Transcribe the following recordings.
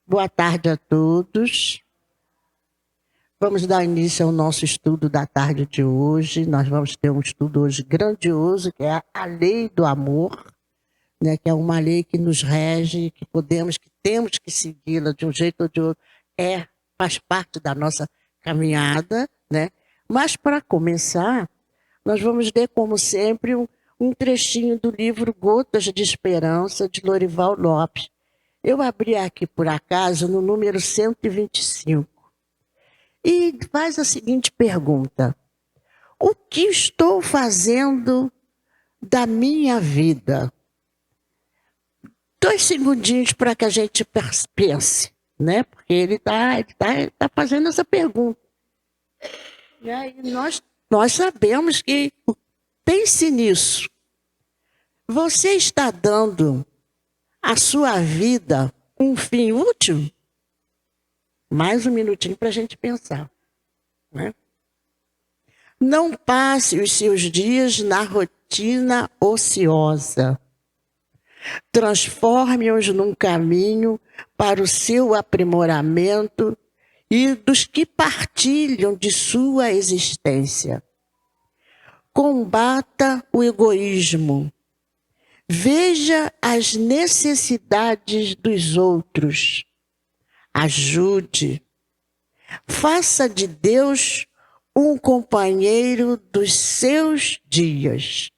Boa tarde a todos. Vamos dar início ao nosso estudo da tarde de hoje. Nós vamos ter um estudo hoje grandioso, que é a lei do amor, né? Que é uma lei que nos rege, que temos que segui-la de um jeito ou de outro. Faz parte da nossa caminhada, né? Mas, para começar, nós vamos ler, como sempre, um trechinho do livro Gotas de Esperança, de Lorival Lopes. Eu abri aqui, por acaso, no número 125. E faz a seguinte pergunta: o que estou fazendo da minha vida? 2 segundinhos para que a gente pense, né? Porque ele tá fazendo essa pergunta. E aí nós sabemos que, pense nisso. Você está dando à sua vida um fim útil? Mais um minutinho para a gente pensar, né? Não passe os seus dias na rotina ociosa. Transforme-os num caminho para o seu aprimoramento e dos que partilham de sua existência. Combata o egoísmo. Veja as necessidades dos outros. Ajude. Faça de Deus um companheiro dos seus dias.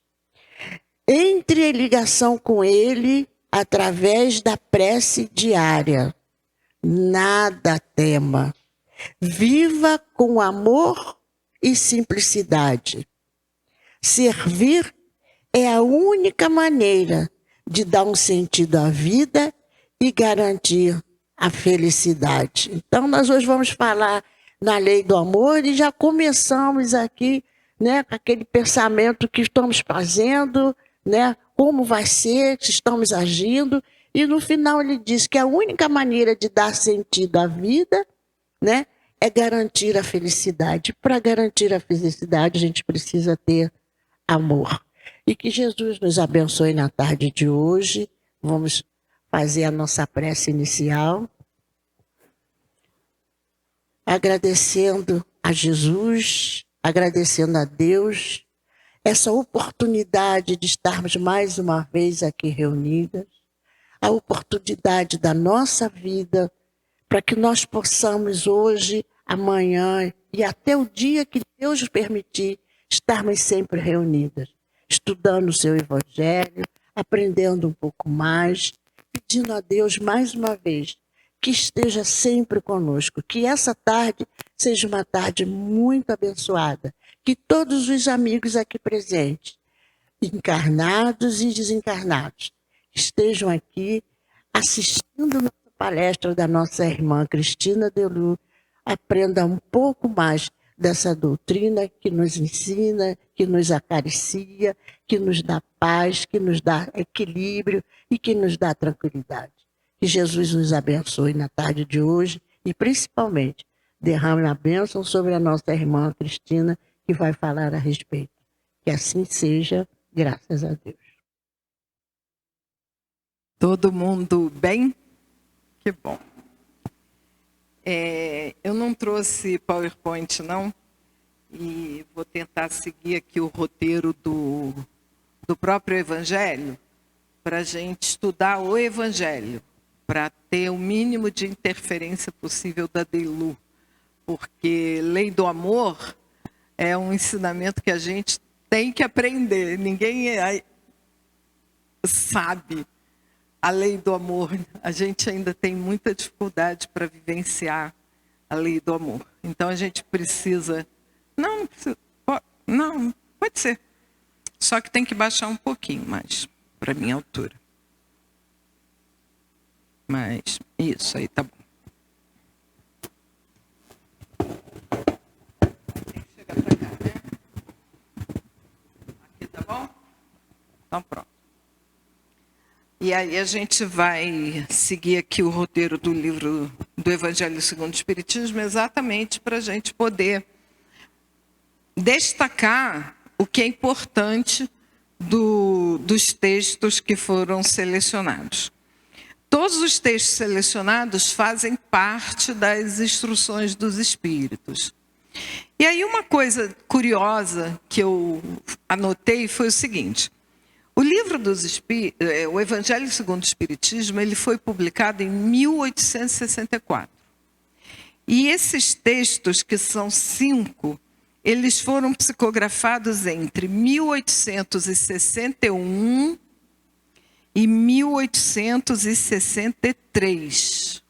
Entre em ligação com Ele através da prece diária. Nada tema. Viva com amor e simplicidade. Servir é a única maneira de dar um sentido à vida e garantir a felicidade. Então, nós hoje vamos falar na lei do amor e já começamos aqui, né, com aquele pensamento que estamos fazendo, né, como vai ser, se estamos agindo, e no final ele diz que a única maneira de dar sentido à vida, né, é garantir a felicidade. Para garantir a felicidade, a gente precisa ter amor. E que Jesus nos abençoe na tarde de hoje. Vamos fazer a nossa prece inicial, agradecendo a Jesus, agradecendo a Deus, essa oportunidade de estarmos mais uma vez aqui reunidas, a oportunidade da nossa vida, para que nós possamos hoje, amanhã e até o dia que Deus nos permitir, estarmos sempre reunidas, estudando o seu Evangelho, aprendendo um pouco mais, pedindo a Deus mais uma vez que esteja sempre conosco, que essa tarde seja uma tarde muito abençoada, que todos os amigos aqui presentes, encarnados e desencarnados, estejam aqui assistindo a nossa palestra da nossa irmã Cristina Delu, aprenda um pouco mais dessa doutrina que nos ensina, que nos acaricia, que nos dá paz, que nos dá equilíbrio e que nos dá tranquilidade. Que Jesus nos abençoe na tarde de hoje e, principalmente, derrame a bênção sobre a nossa irmã Cristina, que vai falar a respeito. Que assim seja, graças a Deus. Todo mundo bem? Que bom. Eu não trouxe PowerPoint, não, e vou tentar seguir aqui o roteiro do próprio Evangelho, para a gente estudar o Evangelho, para ter o mínimo de interferência possível da Delu, porque lei do amor é um ensinamento que a gente tem que aprender. Ninguém sabe a lei do amor. A gente ainda tem muita dificuldade para vivenciar a lei do amor. Então a gente precisa... Não, pode ser. Só que tem que baixar um pouquinho mais para a minha altura. Mas isso aí tá bom. Chega para cá, né? Aqui tá bom? Então pronto. E aí a gente vai seguir aqui o roteiro do livro do Evangelho segundo o Espiritismo, exatamente para a gente poder destacar o que é importante dos textos que foram selecionados. todos os textos selecionados fazem parte das instruções dos Espíritos. E aí uma coisa curiosa que eu anotei foi o seguinte: o livro o Evangelho segundo o Espiritismo, ele foi publicado em 1864. E esses textos, que são 5, eles foram psicografados entre 1861 e 1863.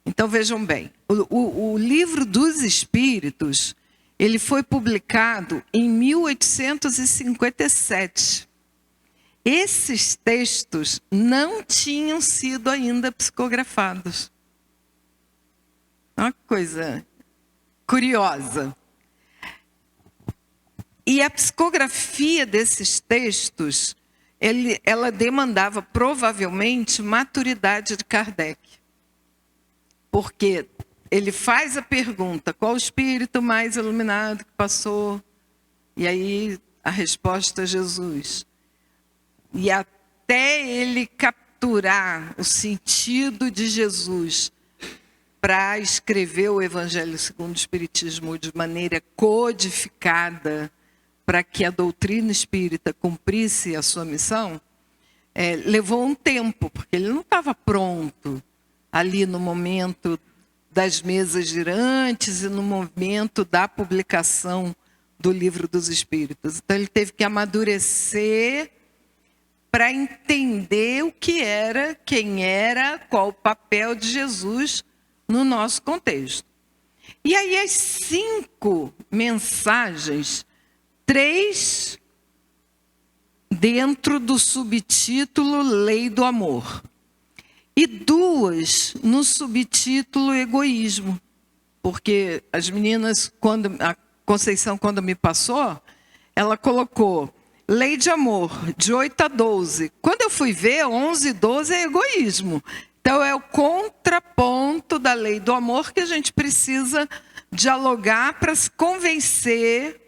Então, vejam bem, o livro dos Espíritos, ele foi publicado em 1857. Esses textos não tinham sido ainda psicografados. Uma coisa curiosa. E a psicografia desses textos, ela demandava provavelmente maturidade de Kardec. Porque ele faz a pergunta: qual o espírito mais iluminado que passou? E aí a resposta é Jesus. E até ele capturar o sentido de Jesus para escrever o Evangelho segundo o Espiritismo de maneira codificada, para que a doutrina espírita cumprisse a sua missão, levou um tempo, porque ele não estava pronto ali no momento das mesas girantes e no momento da publicação do Livro dos Espíritos. Então ele teve que amadurecer para entender o que era, quem era, qual o papel de Jesus no nosso contexto. E aí as 5 mensagens, 3 dentro do subtítulo Lei do Amor e 2 no subtítulo Egoísmo, porque as meninas, a Conceição, quando me passou, ela colocou Lei de Amor, de 8 a 12. Quando eu fui ver, 11 e 12 é egoísmo. Então, é o contraponto da Lei do Amor que a gente precisa dialogar para se convencer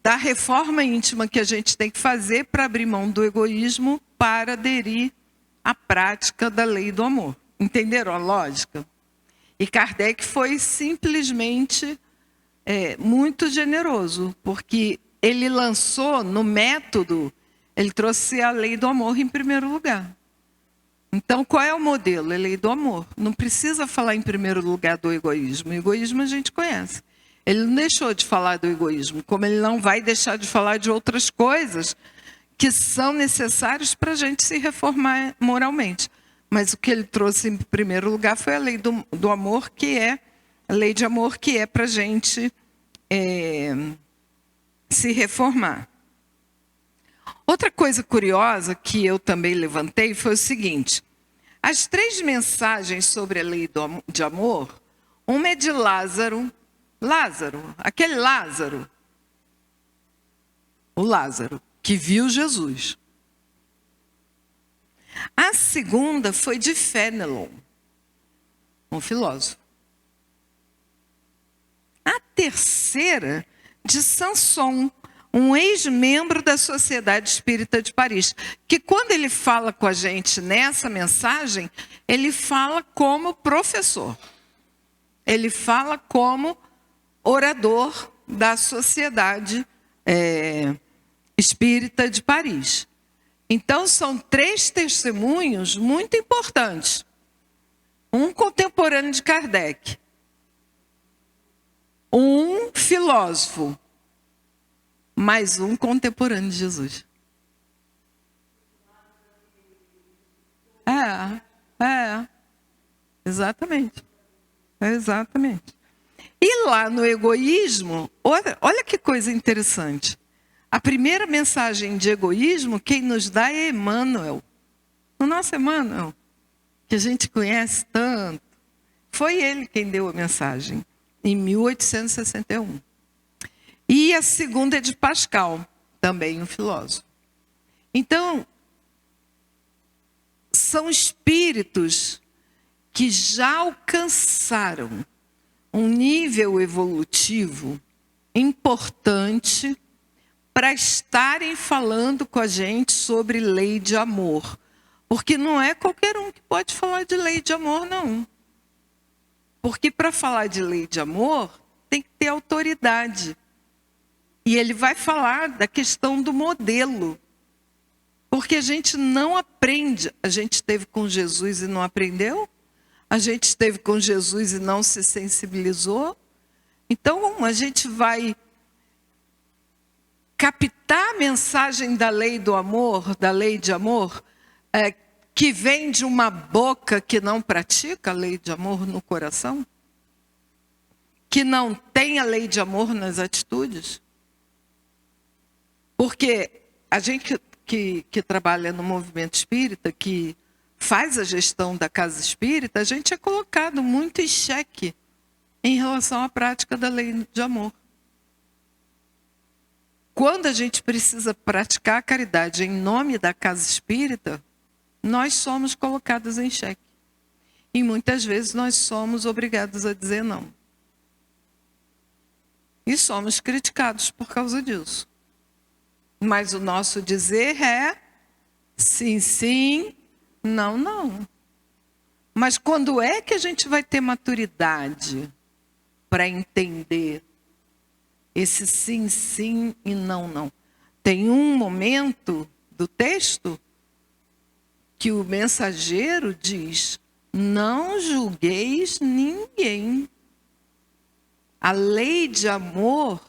da reforma íntima que a gente tem que fazer para abrir mão do egoísmo para aderir à prática da Lei do Amor. Entenderam a lógica? E Kardec foi simplesmente muito generoso, porque ele lançou no método, ele trouxe a Lei do Amor em primeiro lugar. Então, qual é o modelo? É a Lei do Amor. Não precisa falar em primeiro lugar do egoísmo. O egoísmo a gente conhece. Ele não deixou de falar do egoísmo, como ele não vai deixar de falar de outras coisas que são necessárias para a gente se reformar moralmente. Mas o que ele trouxe em primeiro lugar foi a Lei do Amor, que é a Lei de Amor, que é para a gente se reformar. Outra coisa curiosa que eu também levantei foi o seguinte: as 3 mensagens sobre a lei de amor, uma é de Lázaro, aquele Lázaro, o Lázaro, que viu Jesus. A segunda foi de Fénelon, um filósofo. A terceira, de Sanson, um ex-membro da Sociedade Espírita de Paris, que quando ele fala com a gente nessa mensagem, ele fala como professor. Ele fala como orador da Sociedade Espírita de Paris. Então, são 3 testemunhos muito importantes. Um contemporâneo de Kardec, um filósofo, mais um contemporâneo de Jesus. Exatamente. Exatamente. E lá no egoísmo, olha que coisa interessante. A primeira mensagem de egoísmo, quem nos dá é Emmanuel. O nosso Emmanuel, que a gente conhece tanto. Foi ele quem deu a mensagem, em 1861. E a segunda é de Pascal, também um filósofo. Então, são espíritos que já alcançaram um nível evolutivo importante para estarem falando com a gente sobre lei de amor. Porque não é qualquer um que pode falar de lei de amor, não. Porque para falar de lei de amor, tem que ter autoridade. E ele vai falar da questão do modelo. Porque a gente não aprende. A gente esteve com Jesus e não aprendeu? A gente esteve com Jesus e não se sensibilizou? Então, a gente vai captar a mensagem da lei do amor, da lei de amor, que vem de uma boca que não pratica a lei de amor no coração? Que não tem a lei de amor nas atitudes? Porque a gente que trabalha no movimento espírita, que faz a gestão da casa espírita, a gente é colocado muito em xeque em relação à prática da lei de amor. Quando a gente precisa praticar a caridade em nome da casa espírita, nós somos colocados em xeque. E muitas vezes nós somos obrigados a dizer não. E somos criticados por causa disso. Mas o nosso dizer é sim, sim, não, não. Mas quando é que a gente vai ter maturidade para entender esse sim, sim e não, não? Tem um momento do texto que o mensageiro diz: não julgueis ninguém. A lei de amor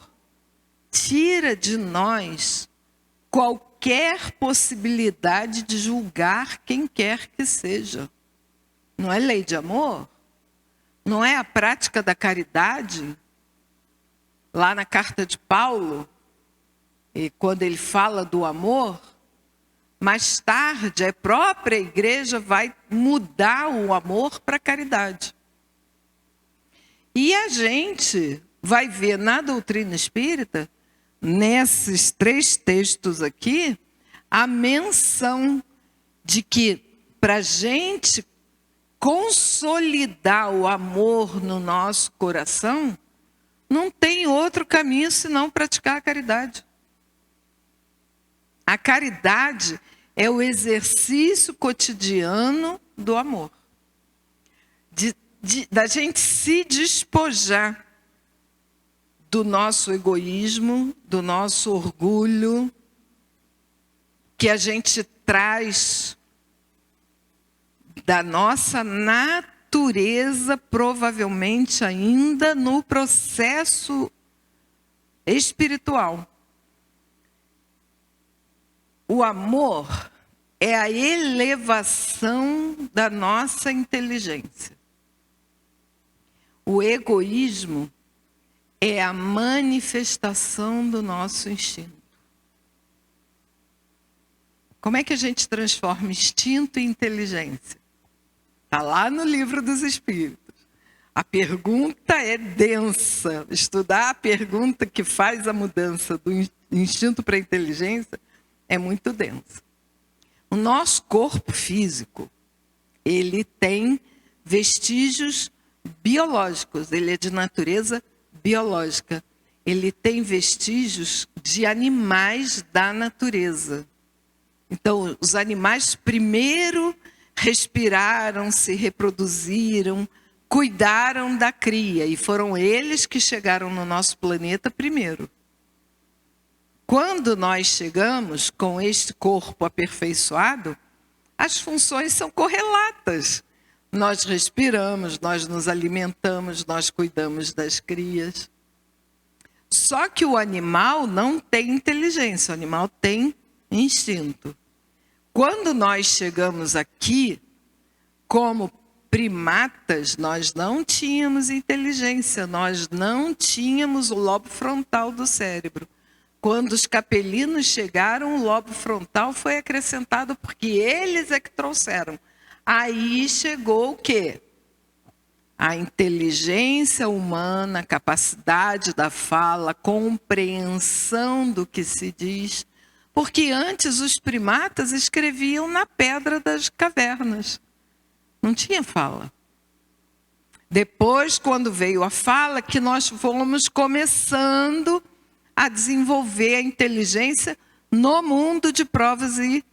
tira de nós qualquer possibilidade de julgar quem quer que seja. Não é lei de amor? Não é a prática da caridade? Lá na carta de Paulo, e quando ele fala do amor, mais tarde a própria igreja vai mudar o amor para a caridade. E a gente vai ver na doutrina espírita, nesses 3 textos aqui, a menção de que para a gente consolidar o amor no nosso coração, não tem outro caminho senão praticar a caridade. A caridade é o exercício cotidiano do amor. Da gente se despojar do nosso egoísmo, do nosso orgulho, que a gente traz da nossa natureza, provavelmente ainda no processo espiritual. O amor é a elevação da nossa inteligência. O egoísmo é a manifestação do nosso instinto. Como é que a gente transforma instinto em inteligência? Está lá no Livro dos Espíritos. A pergunta é densa. Estudar a pergunta que faz a mudança do instinto para a inteligência é muito densa. O nosso corpo físico, ele tem vestígios biológicos, ele é de natureza biológica. Ele tem vestígios de animais da natureza. Então, os animais primeiro respiraram, se reproduziram, cuidaram da cria, e foram eles que chegaram no nosso planeta primeiro. Quando nós chegamos com este corpo aperfeiçoado, as funções são correlatas. Nós respiramos, nós nos alimentamos, nós cuidamos das crias. Só que o animal não tem inteligência, o animal tem instinto. Quando nós chegamos aqui, como primatas, nós não tínhamos inteligência, nós não tínhamos o lobo frontal do cérebro. Quando os capelinos chegaram, o lobo frontal foi acrescentado porque eles é que trouxeram. Aí chegou o quê? A inteligência humana, a capacidade da fala, a compreensão do que se diz. Porque antes os primatas escreviam na pedra das cavernas. Não tinha fala. Depois, quando veio a fala, que nós fomos começando a desenvolver a inteligência no mundo de provas e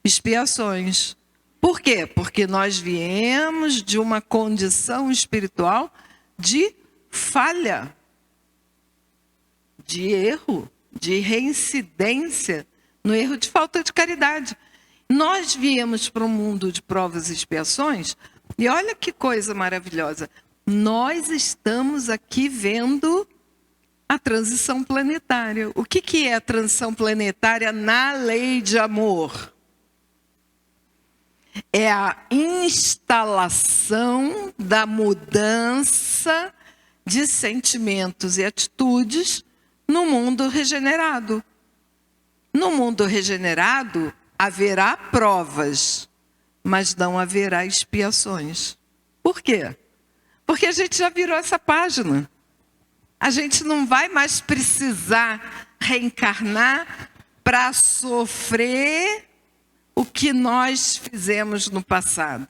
expiações. Por quê? Porque nós viemos de uma condição espiritual de falha, de erro, de reincidência no erro, de falta de caridade. Nós viemos para um mundo de provas e expiações, e olha que coisa maravilhosa. Nós estamos aqui vendo a transição planetária. O que é a transição planetária na lei de amor? É a instalação da mudança de sentimentos e atitudes no mundo regenerado. No mundo regenerado, haverá provas, mas não haverá expiações. Por quê? Porque a gente já virou essa página. A gente não vai mais precisar reencarnar para sofrer o que nós fizemos no passado.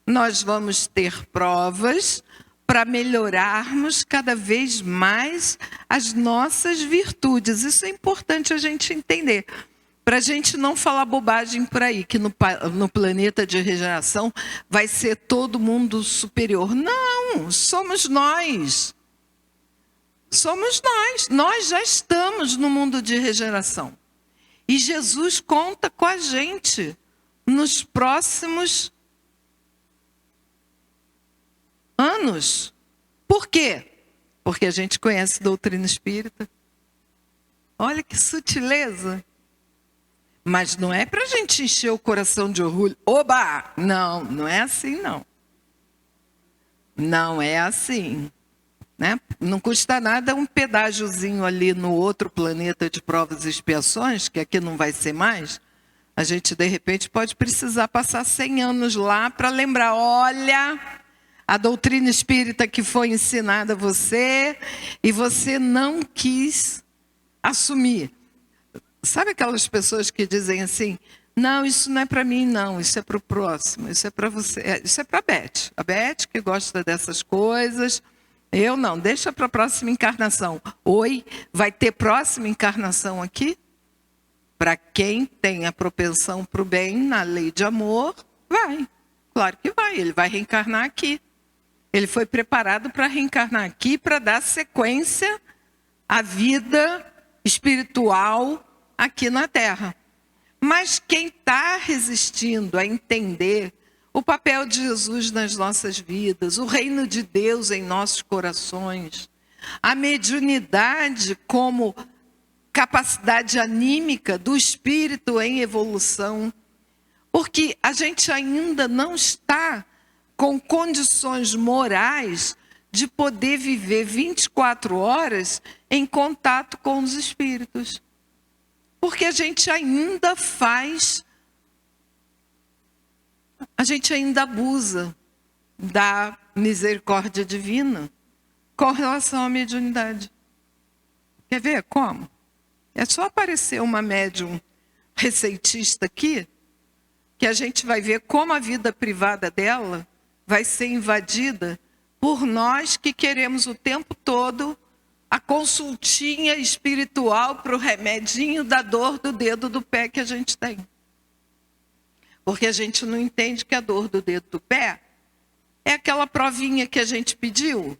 Nós vamos ter provas para melhorarmos cada vez mais as nossas virtudes. Isso é importante a gente entender. Para a gente não falar bobagem por aí, que no planeta de regeneração vai ser todo mundo superior. Não, somos nós. Somos nós. Nós já estamos no mundo de regeneração. E Jesus conta com a gente nos próximos anos. Por quê? Porque a gente conhece doutrina espírita. Olha que sutileza. Mas não é para a gente encher o coração de orgulho. Oba! Não, não é assim, não. Não é assim. Né? Não custa nada um pedágiozinho ali no outro planeta de provas e expiações, que aqui não vai ser mais. A gente, de repente, pode precisar passar 100 anos lá para lembrar, olha, a doutrina espírita que foi ensinada a você e você não quis assumir. Sabe aquelas pessoas que dizem assim, não, isso não é para mim, não, isso é para o próximo, isso é para você, isso é para a Beth que gosta dessas coisas. Eu não, deixa para a próxima encarnação. Oi, vai ter próxima encarnação aqui? Para quem tem a propensão para o bem na lei de amor, vai. Claro que vai, ele vai reencarnar aqui. Ele foi preparado para reencarnar aqui, para dar sequência à vida espiritual aqui na Terra. Mas quem está resistindo a entender o papel de Jesus nas nossas vidas, o reino de Deus em nossos corações, a mediunidade como capacidade anímica do espírito em evolução, porque a gente ainda não está com condições morais de poder viver 24 horas em contato com os espíritos. Porque a gente ainda abusa da misericórdia divina com relação à mediunidade. Quer ver como? É só aparecer uma médium receitista aqui, que a gente vai ver como a vida privada dela vai ser invadida por nós que queremos o tempo todo a consultinha espiritual para o remedinho da dor do dedo do pé que a gente tem. Porque a gente não entende que a dor do dedo do pé é aquela provinha que a gente pediu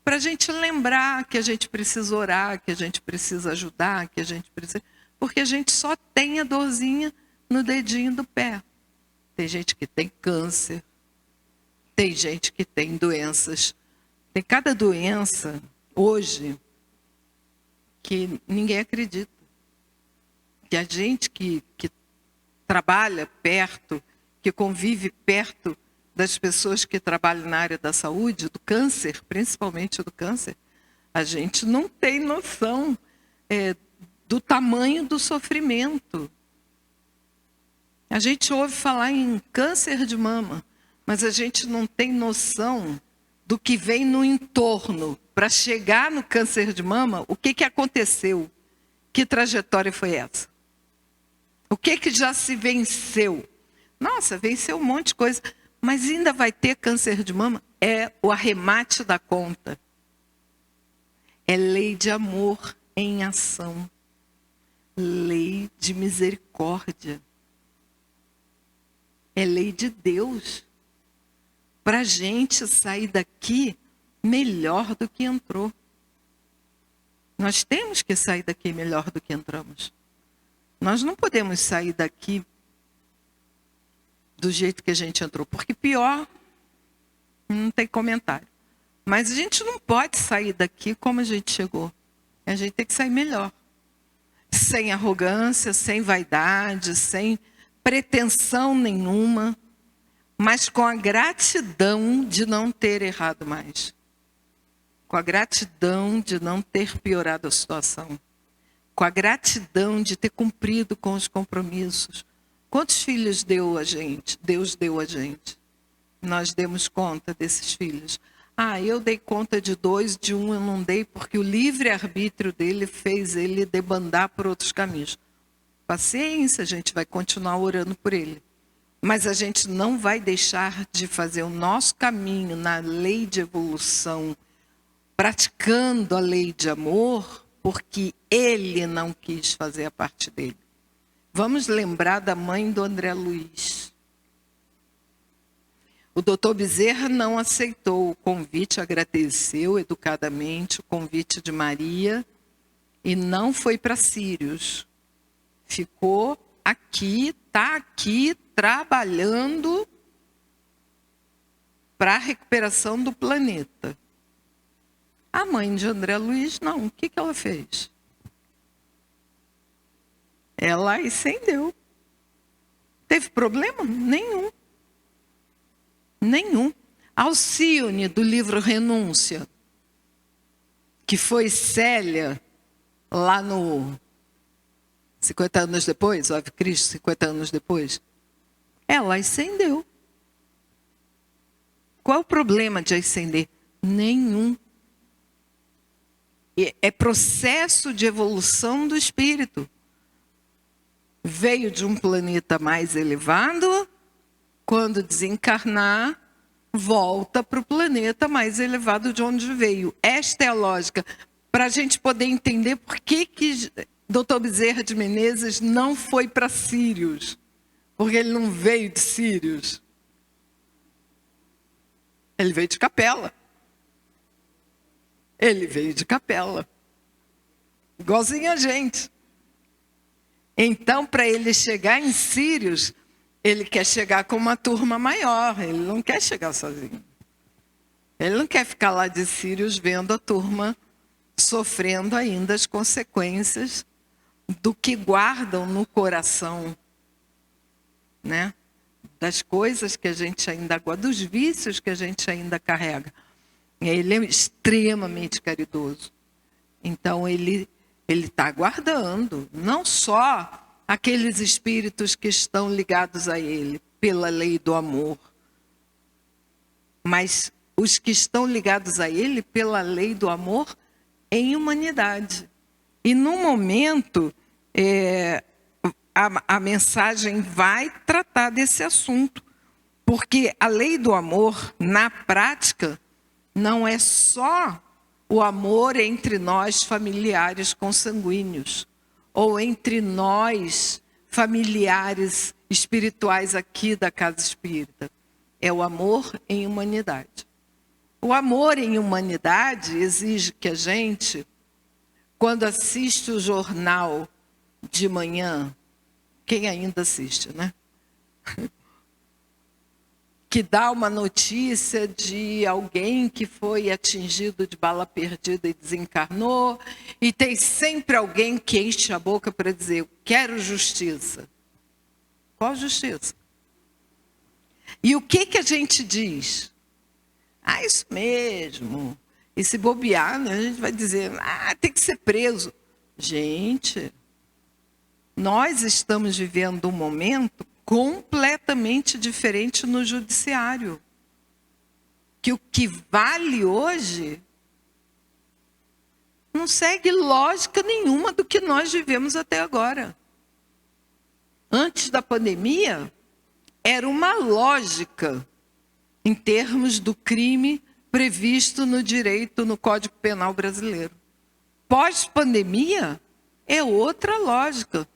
para a gente lembrar que a gente precisa orar, que a gente precisa ajudar, que a gente precisa... Porque a gente só tem a dorzinha no dedinho do pé. Tem gente que tem câncer, tem gente que tem doenças. Tem cada doença hoje que ninguém acredita. Que a gente que trabalha perto, que convive perto das pessoas que trabalham na área da saúde, do câncer, principalmente do câncer, a gente não tem noção do tamanho do sofrimento. A gente ouve falar em câncer de mama, mas a gente não tem noção do que vem no entorno para chegar no câncer de mama. O que aconteceu? Que trajetória foi essa? O que já se venceu? Nossa, venceu um monte de coisa, mas ainda vai ter câncer de mama? É o arremate da conta. É lei de amor em ação. Lei de misericórdia. É lei de Deus. Para a gente sair daqui melhor do que entrou. Nós temos que sair daqui melhor do que entramos. Nós não podemos sair daqui do jeito que a gente entrou, porque pior não tem comentário. Mas a gente não pode sair daqui como a gente chegou. A gente tem que sair melhor. Sem arrogância, sem vaidade, sem pretensão nenhuma, mas com a gratidão de não ter errado mais. Com a gratidão de não ter piorado a situação. Com a gratidão de ter cumprido com os compromissos. Quantos filhos deu a gente? Deus deu a gente. Nós demos conta desses filhos. Eu dei conta de 2, de 1 eu não dei, porque o livre-arbítrio dele fez ele debandar por outros caminhos. Paciência, a gente vai continuar orando por ele. Mas a gente não vai deixar de fazer o nosso caminho na lei de evolução, praticando a lei de amor, porque ele não quis fazer a parte dele. Vamos lembrar da mãe do André Luiz. O doutor Bezerra não aceitou o convite, agradeceu educadamente o convite de Maria e não foi para Sírios. Ficou aqui, está aqui, trabalhando para a recuperação do planeta. A mãe de André Luiz, não. O que ela fez? Ela acendeu. Teve problema? Nenhum. Nenhum. Alcione, do livro Renúncia, que foi Célia, lá no 50 anos depois, Ave Cristo, 50 anos depois, ela acendeu. Qual é o problema de acender? Nenhum. É processo de evolução do espírito. Veio de um planeta mais elevado, quando desencarnar, volta para o planeta mais elevado de onde veio. Esta é a lógica. Para a gente poder entender por que Dr. Bezerra de Menezes não foi para Sírios. Porque ele não veio de Sírios. Ele veio de Capela. Ele veio de Capela. Igualzinho a gente. Então, para ele chegar em Sírios, ele quer chegar com uma turma maior. Ele não quer chegar sozinho. Ele não quer ficar lá de Sírios vendo a turma sofrendo ainda as consequências do que guardam no coração, né? Das coisas que a gente ainda guarda, dos vícios que a gente ainda carrega. Ele é extremamente caridoso. Então, ele está guardando, não só aqueles espíritos que estão ligados a ele, pela lei do amor, mas os que estão ligados a ele pela lei do amor em humanidade. E no momento, a mensagem vai tratar desse assunto, porque a lei do amor, na prática, não é só o amor entre nós familiares consanguíneos, ou entre nós familiares espirituais aqui da Casa Espírita. É o amor em humanidade. O amor em humanidade exige que a gente, quando assiste o jornal de manhã, quem ainda assiste, né? Que dá uma notícia de alguém que foi atingido de bala perdida e desencarnou, e tem sempre alguém que enche a boca para dizer: eu quero justiça. Qual justiça? E o que a gente diz? Isso mesmo. E se bobear, né, a gente vai dizer: tem que ser preso. Gente, nós estamos vivendo um momento completamente diferente no judiciário. Que o que vale hoje não segue lógica nenhuma do que nós vivemos até agora. Antes da pandemia, era uma lógica em termos do crime previsto no direito, no Código Penal brasileiro. pós-pandemia é outra lógica.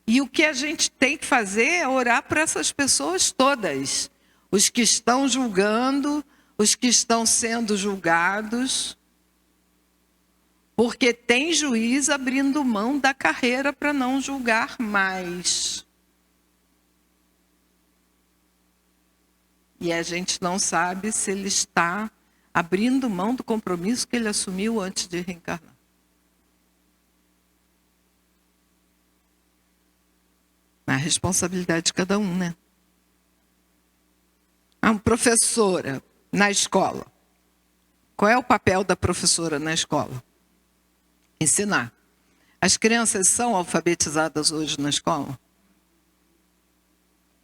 E o que a gente tem que fazer é orar por essas pessoas todas. Os que estão julgando, os que estão sendo julgados. Porque tem juiz abrindo mão da carreira para não julgar mais. E a gente não sabe se ele está abrindo mão do compromisso que ele assumiu antes de reencarnar. A responsabilidade de cada um, né? Uma professora na escola. Qual é o papel da professora na escola? Ensinar. As crianças são alfabetizadas hoje na escola?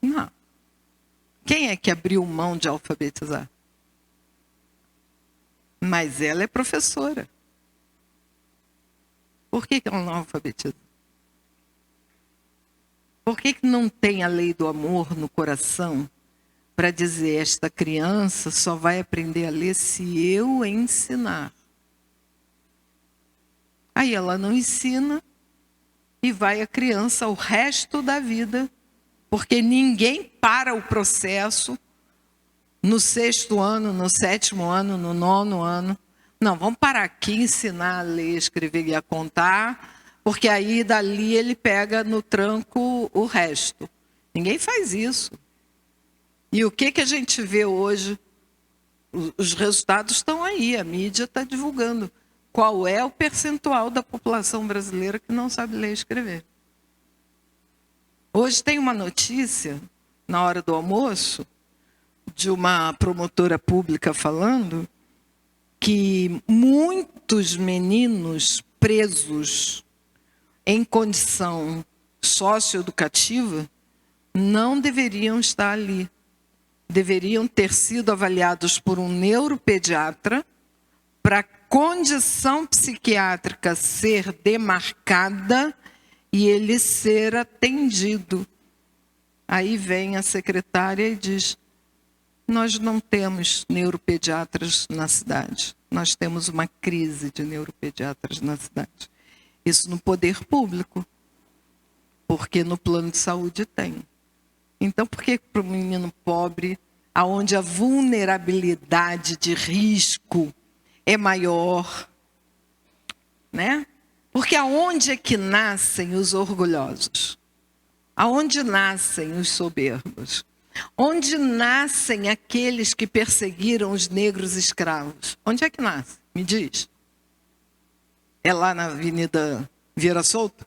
Não. Quem é que abriu mão de alfabetizar? Mas ela é professora. Por que ela não alfabetiza? Por que não tem a lei do amor no coração para dizer esta criança só vai aprender a ler se eu ensinar? Aí ela não ensina e vai a criança o resto da vida, porque ninguém para o processo no 6º ano, no 7º ano, no 9º ano. Não, vamos parar aqui e ensinar a ler, a escrever e a contar, porque aí dali ele pega no tranco o resto. Ninguém faz isso. E o que a gente vê hoje? Os resultados estão aí, a mídia está divulgando. Qual é o percentual da população brasileira que não sabe ler e escrever? Hoje tem uma notícia, na hora do almoço, de uma promotora pública falando que muitos meninos presos em condição socioeducativa não deveriam estar ali. Deveriam ter sido avaliados por um neuropediatra para a condição psiquiátrica ser demarcada e ele ser atendido. Aí vem a secretária e diz: nós não temos neuropediatras na cidade. Nós temos uma crise de neuropediatras na cidade. Isso no poder público, porque no plano de saúde tem. Então, por que para o menino pobre, aonde a vulnerabilidade de risco é maior, né? Porque aonde é que nascem os orgulhosos? Aonde nascem os soberbos? Onde nascem aqueles que perseguiram os negros escravos? Onde é que nasce? Me diz. É lá na Avenida Vieira Solto?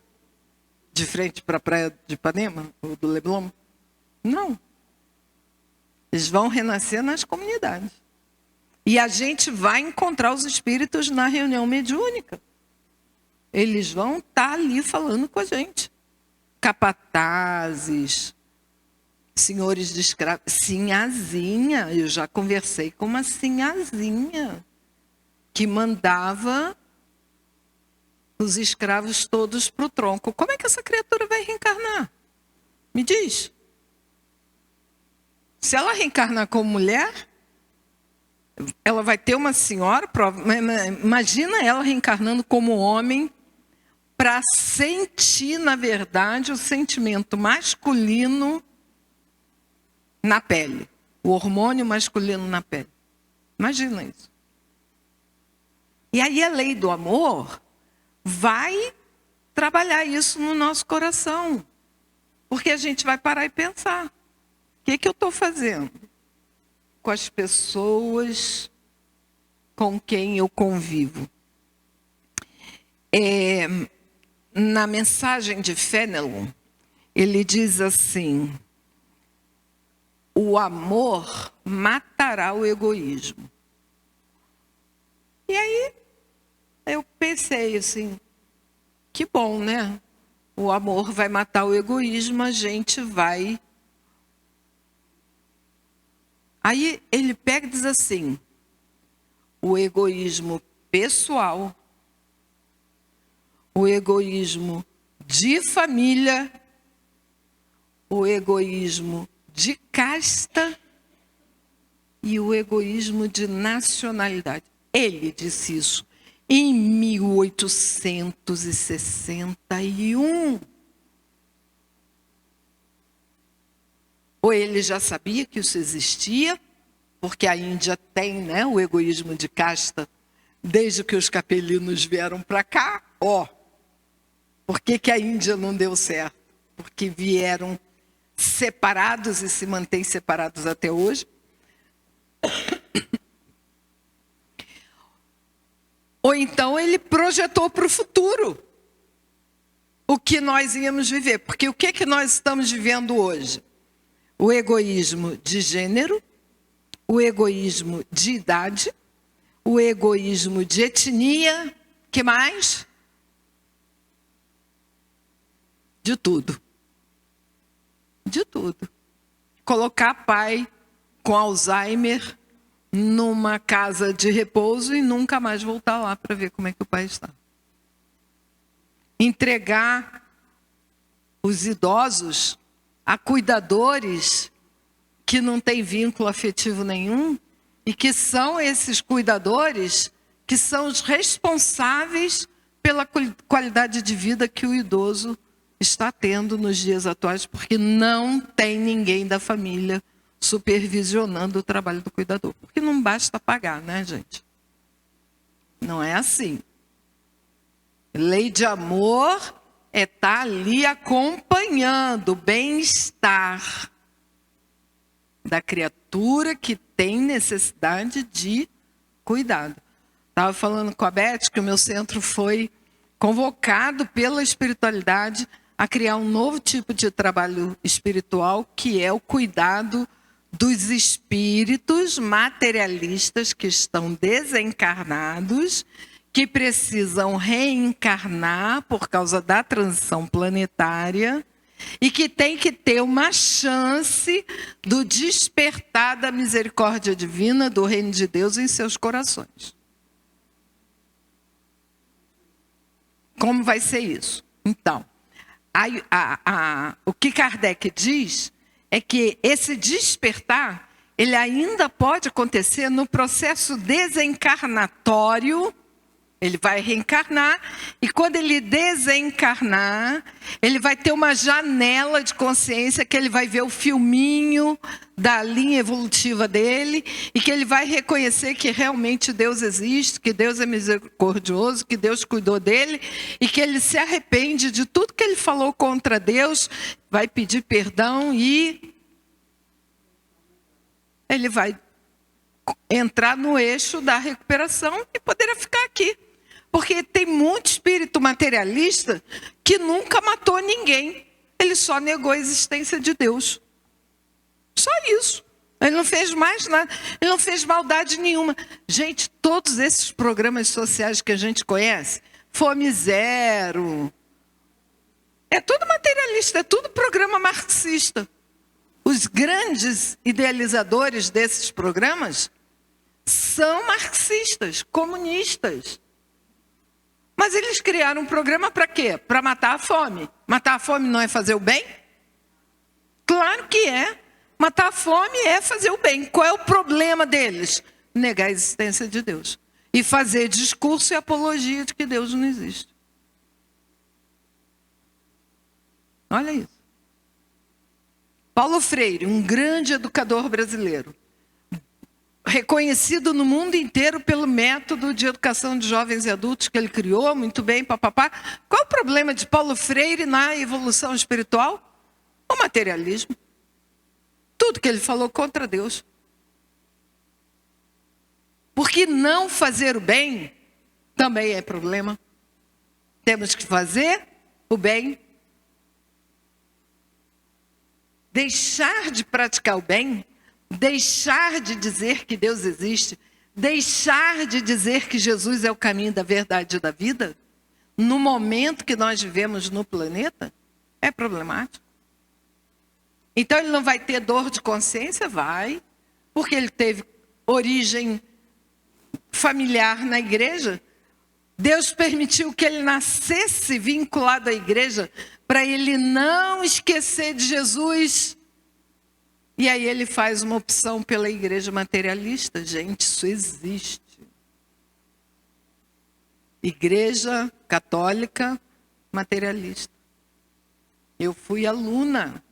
De frente para a Praia de Ipanema? Ou do Leblon? Não. Eles vão renascer nas comunidades. E a gente vai encontrar os espíritos na reunião mediúnica. Eles vão estar ali falando com a gente. Capatazes, senhores de escravos, sinhazinha. Eu já conversei com uma sinhazinha que mandava os escravos todos para o tronco. Como é que essa criatura vai reencarnar? Me diz. Se ela reencarnar como mulher, ela vai ter uma senhora. Imagina ela reencarnando como homem para sentir, na verdade, o sentimento masculino na pele. O hormônio masculino na pele. Imagina isso. E aí a lei do amor vai trabalhar isso no nosso coração. Porque a gente vai parar e pensar. O que eu estou fazendo com as pessoas com quem eu convivo? Na mensagem de Fenelon, ele diz assim: o amor matará o egoísmo. E aí eu pensei assim, que bom, né? O amor vai matar o egoísmo, a gente vai... Aí ele pega e diz assim: o egoísmo pessoal, o egoísmo de família, o egoísmo de casta e o egoísmo de nacionalidade. Ele disse isso. em 1861. Ou ele já sabia que isso existia, porque a Índia tem, né, o egoísmo de casta desde que os capelinos vieram para cá. Por que a Índia não deu certo? Porque vieram separados e se mantêm separados até hoje. Ou então ele projetou para o futuro o que nós íamos viver. Porque o que nós estamos vivendo hoje? O egoísmo de gênero, o egoísmo de idade, o egoísmo de etnia, que mais? De tudo. De tudo. Colocar pai com Alzheimer numa casa de repouso e nunca mais voltar lá para ver como é que o pai está. Entregar os idosos a cuidadores que não têm vínculo afetivo nenhum e que são esses cuidadores que são os responsáveis pela qualidade de vida que o idoso está tendo nos dias atuais, porque não tem ninguém da família supervisionando o trabalho do cuidador. Porque não basta pagar, né, gente? Não é assim. Lei de amor é estar ali acompanhando o bem-estar da criatura que tem necessidade de cuidado. Estava falando com a Beth que o meu centro foi convocado pela espiritualidade a criar um novo tipo de trabalho espiritual, que é o cuidado dos espíritos materialistas que estão desencarnados, que precisam reencarnar por causa da transição planetária e que tem que ter uma chance do despertar da misericórdia divina do reino de Deus em seus corações. Como vai ser isso? Então, o que Kardec diz é que esse despertar, ele ainda pode acontecer no processo desencarnatório. Ele vai reencarnar e quando ele desencarnar, ele vai ter uma janela de consciência que ele vai ver o filminho da linha evolutiva dele e que ele vai reconhecer que realmente Deus existe, que Deus é misericordioso, que Deus cuidou dele e que ele se arrepende de tudo que ele falou contra Deus, vai pedir perdão e ele vai entrar no eixo da recuperação e poderá ficar aqui. Porque tem muito espírito materialista que nunca matou ninguém. Ele só negou a existência de Deus. Só isso. Ele não fez mais nada. Ele não fez maldade nenhuma. Gente, todos esses programas sociais que a gente conhece, Fome Zero, é tudo materialista, é tudo programa marxista. Os grandes idealizadores desses programas são marxistas, comunistas. Mas eles criaram um programa para quê? Para matar a fome. Matar a fome não é fazer o bem? Claro que é. Matar a fome é fazer o bem. Qual é o problema deles? Negar a existência de Deus. E fazer discurso e apologia de que Deus não existe. Olha isso. Paulo Freire, um grande educador brasileiro, reconhecido no mundo inteiro pelo método de educação de jovens e adultos que ele criou, muito bem, papapá. Qual é o problema de Paulo Freire na evolução espiritual? O materialismo. Tudo que ele falou contra Deus. Porque não fazer o bem também é problema. Temos que fazer o bem. Deixar de praticar o bem, deixar de dizer que Deus existe, deixar de dizer que Jesus é o caminho da verdade e da vida, no momento que nós vivemos no planeta, é problemático. Então ele não vai ter dor de consciência? Vai, porque ele teve origem familiar na igreja. Deus permitiu que ele nascesse vinculado à igreja para ele não esquecer de Jesus. E aí ele faz uma opção pela igreja materialista. Gente, isso existe. Igreja católica materialista. Eu fui aluna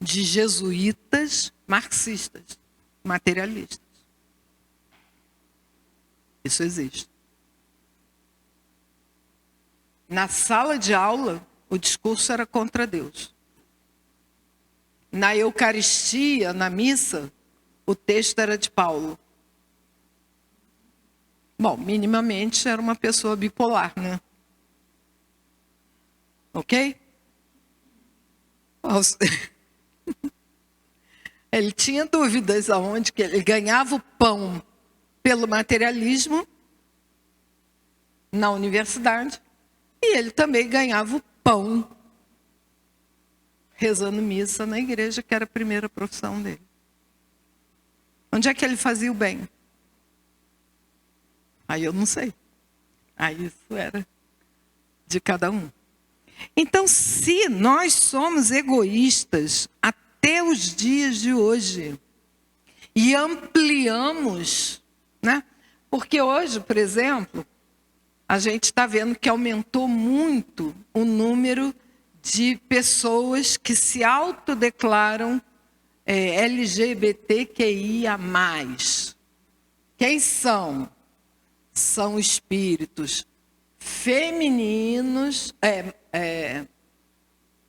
de jesuítas marxistas, materialistas. Isso existe. Na sala de aula, o discurso era contra Deus. Na Eucaristia, na missa, o texto era de Paulo. Bom, minimamente era uma pessoa bipolar, né? Ok? Ele tinha dúvidas aonde que ele ganhava o pão pelo materialismo na universidade e ele também ganhava o pão rezando missa na igreja, que era a primeira profissão dele. Onde é que ele fazia o bem? Aí eu não sei. Aí isso era de cada um. Então, se nós somos egoístas até os dias de hoje e ampliamos, né? Porque hoje, por exemplo, a gente está vendo que aumentou muito o número de pessoas que se autodeclaram LGBTQIA+. Quem são? São espíritos femininos,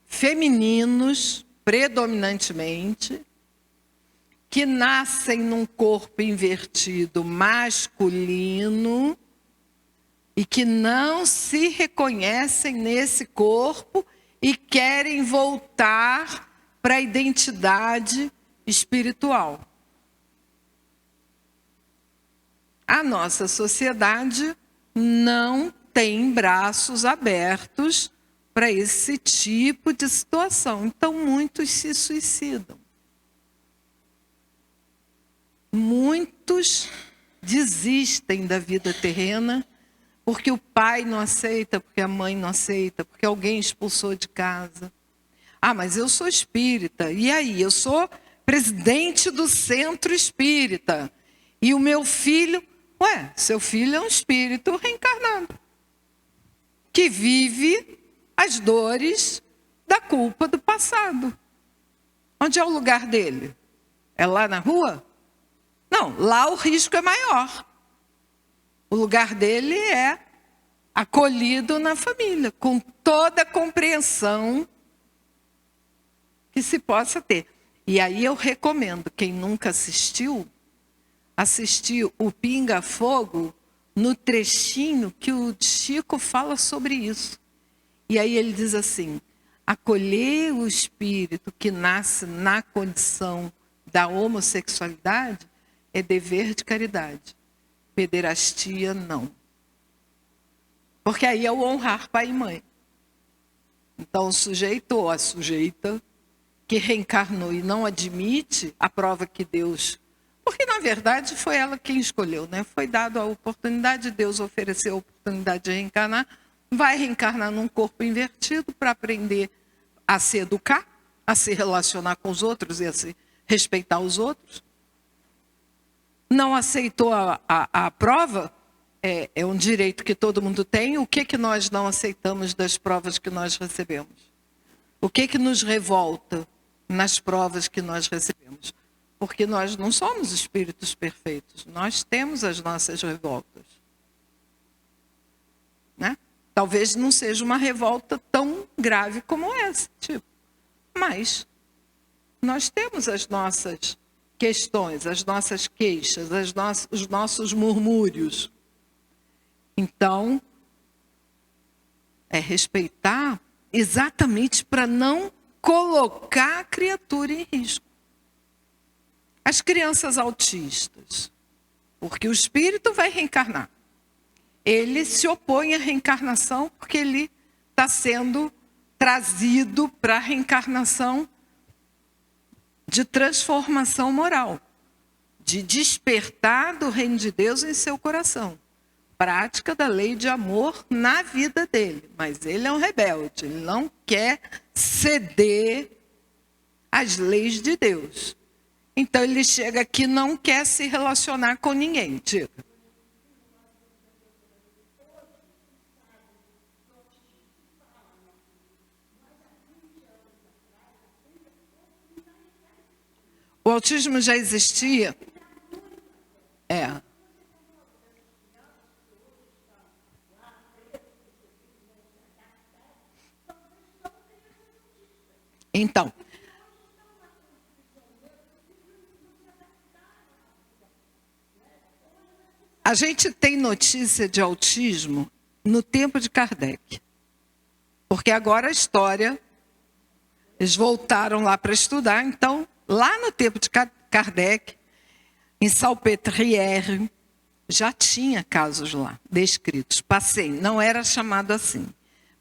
femininos predominantemente, que nascem num corpo invertido masculino e que não se reconhecem nesse corpo e querem voltar para a identidade espiritual. A nossa sociedade não tem braços abertos para esse tipo de situação. Então, muitos se suicidam. Muitos desistem da vida terrena porque o pai não aceita, porque a mãe não aceita, porque alguém expulsou de casa. Ah, mas eu sou espírita. E aí? Eu sou presidente do centro espírita. E o meu filho... Ué, seu filho é um espírito reencarnado, que vive as dores da culpa do passado. Onde é o lugar dele? É lá na rua? Não, lá o risco é maior. O lugar dele é acolhido na família, com toda a compreensão que se possa ter. E aí eu recomendo, quem nunca assistiu, assistir o Pinga Fogo no trechinho que o Chico fala sobre isso. E aí ele diz assim: acolher o espírito que nasce na condição da homossexualidade é dever de caridade. Pederastia, não. Porque aí é o honrar pai e mãe. Então o sujeito ou a sujeita que reencarnou e não admite a prova que Deus... Porque, na verdade, foi ela quem escolheu, né? Foi dada a oportunidade, Deus ofereceu a oportunidade de reencarnar, vai reencarnar num corpo invertido para aprender a se educar, a se relacionar com os outros e a se respeitar os outros. Não aceitou a prova, é um direito que todo mundo tem. O que nós não aceitamos das provas que nós recebemos? O que nos revolta nas provas que nós recebemos? Porque nós não somos espíritos perfeitos. Nós temos as nossas revoltas. Né? Talvez não seja uma revolta tão grave como essa. Mas nós temos as nossas questões, as nossas queixas, os nossos murmúrios. Então, é respeitar exatamente para não colocar a criatura em risco. As crianças autistas, porque o espírito vai reencarnar. Ele se opõe à reencarnação porque ele está sendo trazido para a reencarnação de transformação moral, de despertar do reino de Deus em seu coração. Prática da lei de amor na vida dele. Mas ele é um rebelde, ele não quer ceder às leis de Deus. Então ele chega aqui e não quer se relacionar com ninguém. Diga. O autismo já existia. Então, a gente tem notícia de autismo no tempo de Kardec. Porque agora a história, eles voltaram lá para estudar. Então, lá no tempo de Kardec, em Salpêtrière, já tinha casos lá, descritos. Passei, não era chamado assim,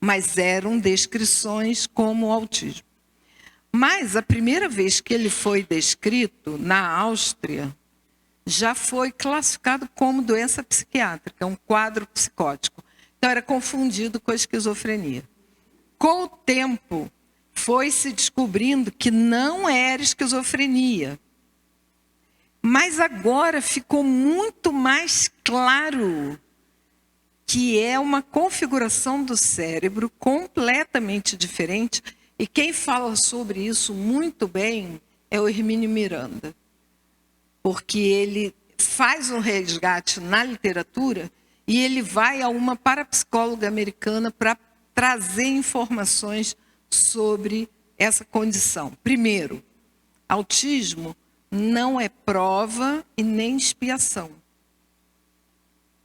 mas eram descrições como autismo. Mas a primeira vez que ele foi descrito, na Áustria, já foi classificado como doença psiquiátrica, um quadro psicótico. Então, era confundido com a esquizofrenia. Com o tempo, foi se descobrindo que não era esquizofrenia. Mas agora ficou muito mais claro que é uma configuração do cérebro completamente diferente. E quem fala sobre isso muito bem é o Hermínio Miranda. Porque ele faz um resgate na literatura e ele vai a uma parapsicóloga americana para trazer informações sobre essa condição. Primeiro, autismo não é prova e nem expiação.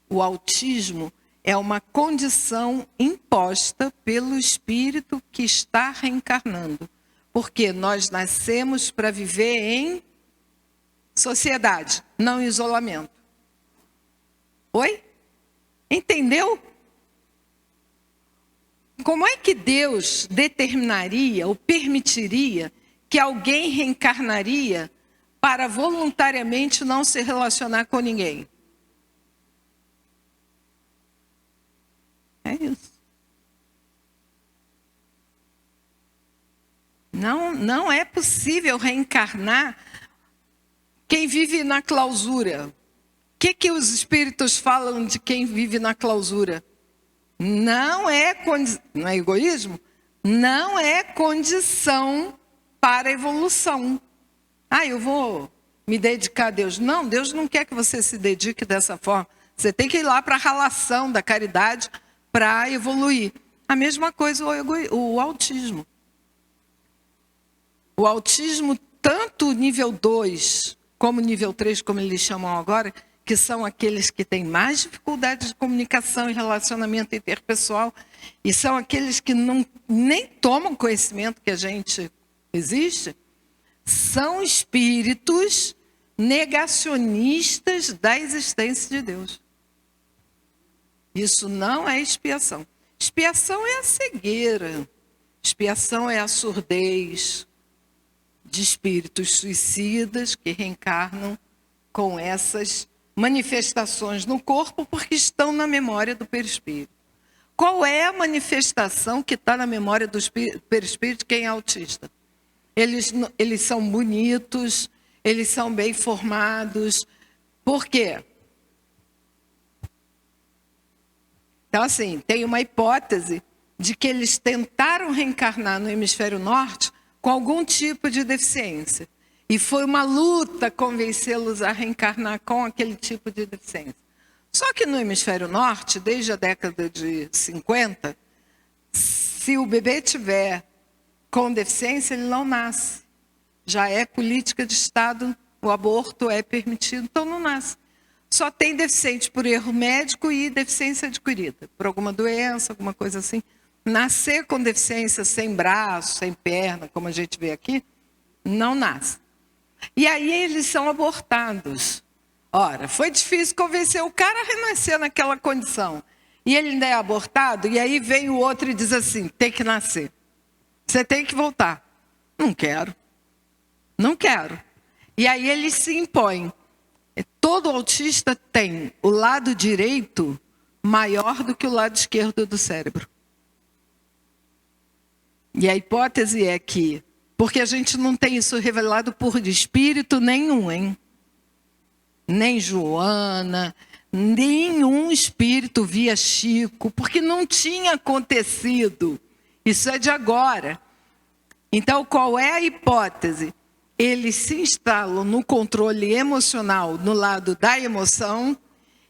O autismo é uma condição imposta pelo espírito que está reencarnando. Porque nós nascemos para viver em sociedade, não em isolamento. Oi? Entendeu? Como é que Deus determinaria ou permitiria que alguém reencarnaria para voluntariamente não se relacionar com ninguém? É isso. Não é possível reencarnar quem vive na clausura. O que os espíritos falam de quem vive na clausura? Não é egoísmo? Não é condição para a evolução. Eu vou me dedicar a Deus. Não, Deus não quer que você se dedique dessa forma. Você tem que ir lá para a ralação da caridade para evoluir. A mesma coisa o autismo. O autismo, tanto nível 2 como nível 3, como eles chamam agora, que são aqueles que têm mais dificuldade de comunicação e relacionamento interpessoal, e são aqueles que nem tomam conhecimento que a gente existe, são espíritos negacionistas da existência de Deus. Isso não é expiação. Expiação é a cegueira. Expiação é a surdez de espíritos suicidas que reencarnam com essas manifestações no corpo porque estão na memória do perispírito. Qual é a manifestação que está na memória do perispírito? Quem é autista? Eles são bonitos, eles são bem formados. Por quê? Então, assim, tem uma hipótese de que eles tentaram reencarnar no hemisfério norte com algum tipo de deficiência. E foi uma luta convencê-los a reencarnar com aquele tipo de deficiência. Só que no hemisfério norte, desde a década de 50, se o bebê tiver com deficiência, ele não nasce. Já é política de Estado, o aborto é permitido, então não nasce. Só tem deficiente por erro médico e deficiência adquirida, por alguma doença, alguma coisa assim. Nascer com deficiência sem braço, sem perna, como a gente vê aqui, não nasce. E aí eles são abortados. Ora, foi difícil convencer o cara a renascer naquela condição. E ele ainda é abortado, e aí vem o outro e diz assim, tem que nascer. Você tem que voltar. Não quero. Não quero. E aí eles se impõem. Todo autista tem o lado direito maior do que o lado esquerdo do cérebro. E a hipótese é que, porque a gente não tem isso revelado por espírito nenhum, hein? Nem Joana, nenhum espírito via Chico, porque não tinha acontecido. Isso é de agora. Então, qual é a hipótese? eles se instalam no controle emocional, no lado da emoção,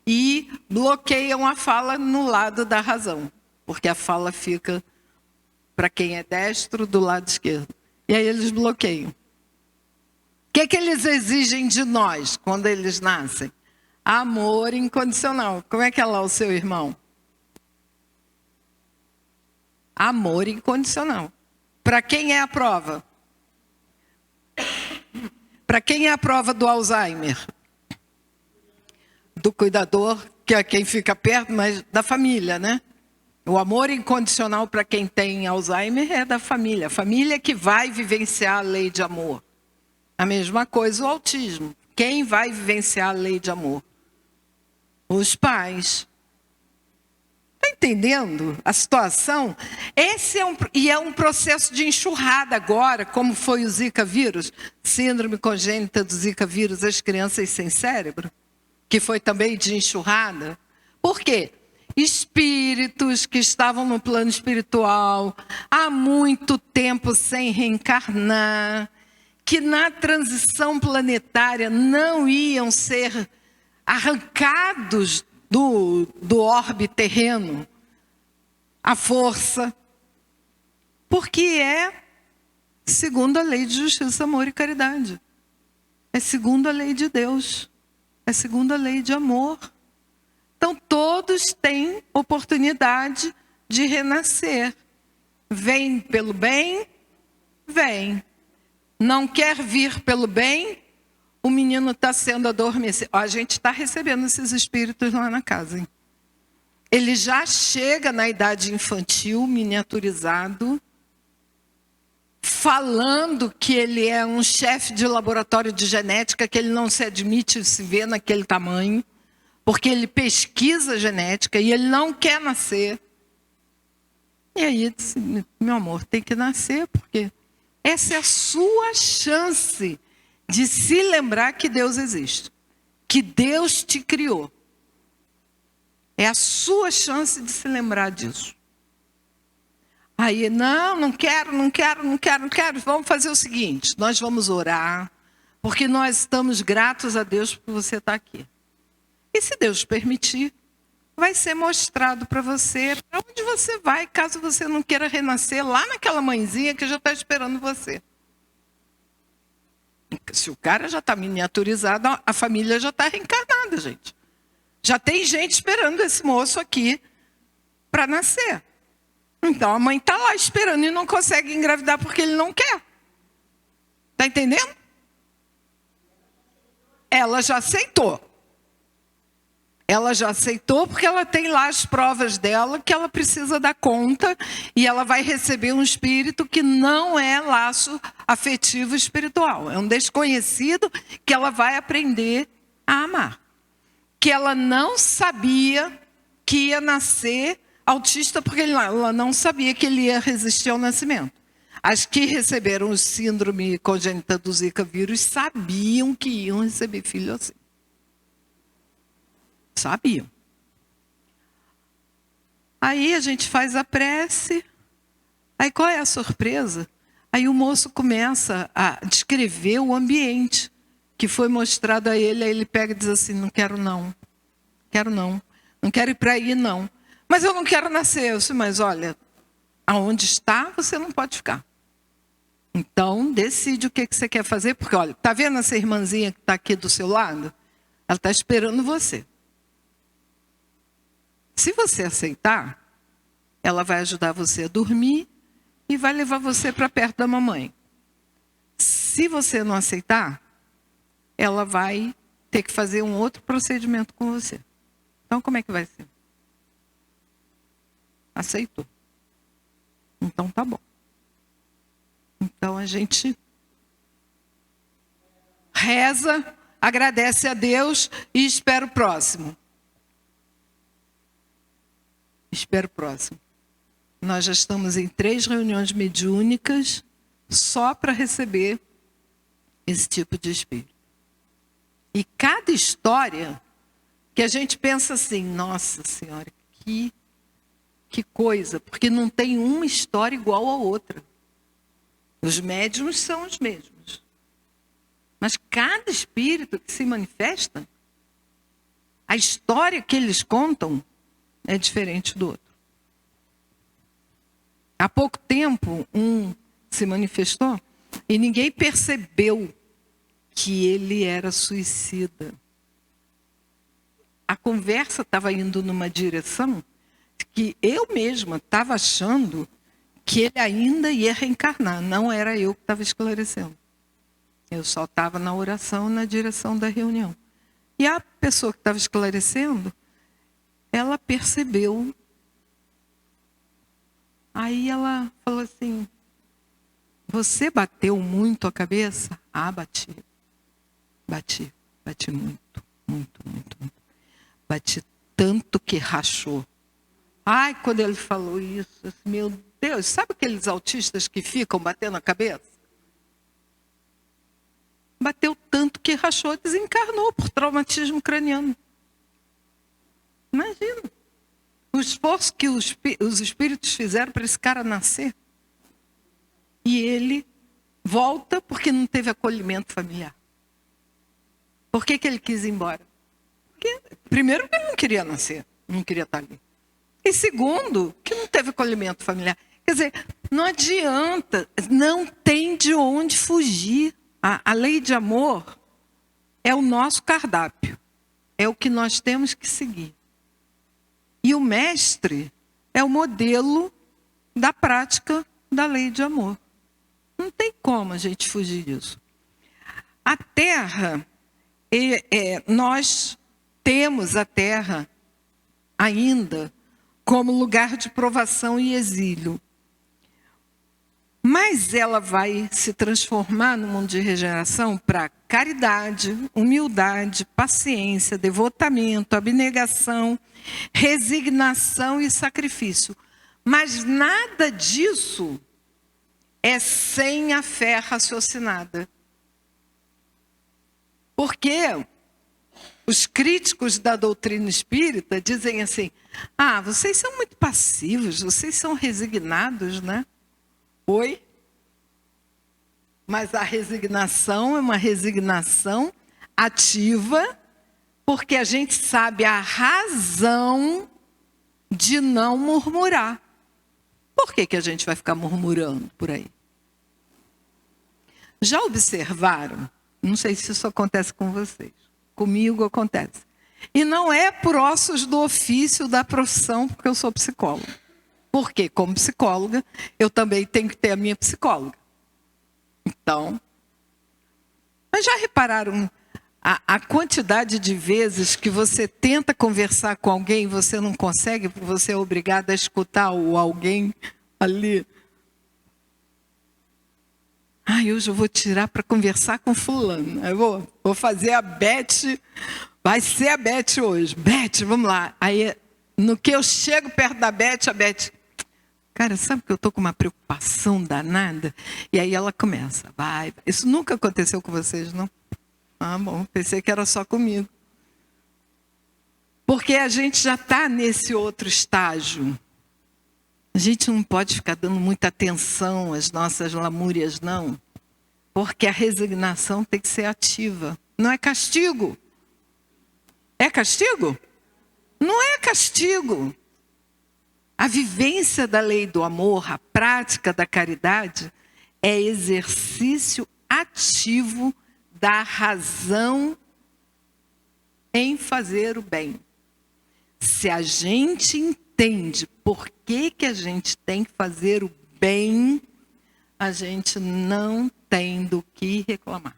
e bloqueiam a fala no lado da razão. Porque a fala fica, para quem é destro, do lado esquerdo. E aí eles bloqueiam. O que eles exigem de nós quando eles nascem? Amor incondicional. Como é que é lá o seu irmão? Amor incondicional. Para quem é a prova? Para quem é a prova do Alzheimer? Do cuidador, que é quem fica perto, mas da família, né? O amor incondicional para quem tem Alzheimer é da família. A família que vai vivenciar a lei de amor. A mesma coisa o autismo. Quem vai vivenciar a lei de amor? Os pais. Está entendendo a situação? Esse é um processo de enxurrada agora, como foi o Zika vírus, síndrome congênita do Zika vírus, as crianças sem cérebro, que foi também de enxurrada. Por quê? Espíritos que estavam no plano espiritual há muito tempo sem reencarnar, que na transição planetária não iam ser arrancados do orbe terreno, a força, porque é segundo a lei de justiça, amor e caridade. É segundo a lei de Deus. É segundo a lei de amor. Então, todos têm oportunidade de renascer. Vem pelo bem? Vem. Não quer vir pelo bem? O menino está sendo adormecido. A gente está recebendo esses espíritos lá na casa. Hein? Ele já chega na idade infantil, miniaturizado, falando que ele é um chefe de laboratório de genética, que ele não se admite se ver naquele tamanho, porque ele pesquisa genética e ele não quer nascer. E aí eu disse, meu amor, tem que nascer, porque essa é a sua chance de se lembrar que Deus existe, que Deus te criou. É a sua chance de se lembrar disso. Aí, não quero. Vamos fazer o seguinte, nós vamos orar, porque nós estamos gratos a Deus por você estar aqui. E se Deus permitir, vai ser mostrado para você para onde você vai, caso você não queira renascer lá naquela mãezinha que já está esperando você. Se o cara já está miniaturizado, a família já está reencarnada, gente. Já tem gente esperando esse moço aqui para nascer. Então a mãe está lá esperando e não consegue engravidar porque ele não quer. Está entendendo? Ela já aceitou. Ela já aceitou porque ela tem lá as provas dela que ela precisa dar conta e ela vai receber um espírito que não é laço afetivo espiritual. É um desconhecido que ela vai aprender a amar. Que ela não sabia que ia nascer autista porque ela não sabia que ele ia resistir ao nascimento. As que receberam o síndrome congênita do Zika vírus sabiam que iam receber filho assim. Sabiam. Aí a gente faz a prece. Aí qual é a surpresa? Aí o moço começa a descrever o ambiente que foi mostrado a ele. Aí ele pega e diz assim, não quero não. Não quero ir para aí não. Mas eu não quero nascer. Eu disse, mas olha, aonde está você não pode ficar. Então decide o que você quer fazer. Porque olha, está vendo essa irmãzinha que está aqui do seu lado? Ela está esperando você. Se você aceitar, ela vai ajudar você a dormir e vai levar você para perto da mamãe. Se você não aceitar, ela vai ter que fazer um outro procedimento com você. Então, como é que vai ser? Aceitou. Então, tá bom. Então, a gente reza, agradece a Deus e espera o próximo. Espero o próximo. Nós já estamos em 3 reuniões mediúnicas só para receber esse tipo de espírito. E cada história que a gente pensa assim, nossa Senhora, que coisa, porque não tem uma história igual a outra. Os médiuns são os mesmos. Mas cada espírito que se manifesta, a história que eles contam é diferente do outro. Há pouco tempo, um se manifestou e ninguém percebeu que ele era suicida. A conversa estava indo numa direção que eu mesma estava achando que ele ainda ia reencarnar. Não era eu que estava esclarecendo. Eu só estava na oração, na direção da reunião. E a pessoa que estava esclarecendo, ela percebeu. Aí ela falou assim, você bateu muito a cabeça? Ah, bati. Bati muito, muito, muito, muito. Bati tanto que rachou. Ai, quando ele falou isso, meu Deus, sabe aqueles autistas que ficam batendo a cabeça? Bateu tanto que rachou, desencarnou por traumatismo craniano. Imagina. O esforço que os espíritos fizeram para esse cara nascer. E ele volta porque não teve acolhimento familiar. Por que ele quis ir embora? Porque, primeiro, ele não queria nascer, não queria estar ali. E segundo, que não teve acolhimento familiar. Quer dizer, não adianta, não tem de onde fugir. A lei de amor é o nosso cardápio. É o que nós temos que seguir. E o mestre é o modelo da prática da lei de amor. Não tem como a gente fugir disso. A Terra, nós temos a Terra ainda como lugar de provação e exílio. Mas ela vai se transformar no mundo de regeneração para caridade, humildade, paciência, devotamento, abnegação, resignação e sacrifício. Mas nada disso é sem a fé raciocinada. Porque os críticos da doutrina espírita dizem assim, vocês são muito passivos, vocês são resignados, né? Oi? Mas a resignação é uma resignação ativa, porque a gente sabe a razão de não murmurar. Por que a gente vai ficar murmurando por aí? Já observaram? Não sei se isso acontece com vocês. Comigo acontece. E não é por ossos do ofício da profissão, porque eu sou psicóloga. Porque, como psicóloga, eu também tenho que ter a minha psicóloga. Então, mas já repararam a quantidade de vezes que você tenta conversar com alguém e você não consegue, porque você é obrigada a escutar o alguém ali? Hoje eu vou tirar para conversar com fulano. Eu vou fazer a Beth, vai ser a Beth hoje. Beth, vamos lá. Aí, no que eu chego perto da Beth, a Beth... Cara, sabe que eu estou com uma preocupação danada? E aí ela começa, vai. Isso nunca aconteceu com vocês, não? Bom, pensei que era só comigo. Porque a gente já está nesse outro estágio. A gente não pode ficar dando muita atenção às nossas lamúrias, não. Porque a resignação tem que ser ativa. Não é castigo. É castigo? Não é castigo. A vivência da lei do amor, a prática da caridade, é exercício ativo da razão em fazer o bem. Se a gente entende por que a gente tem que fazer o bem, a gente não tem do que reclamar.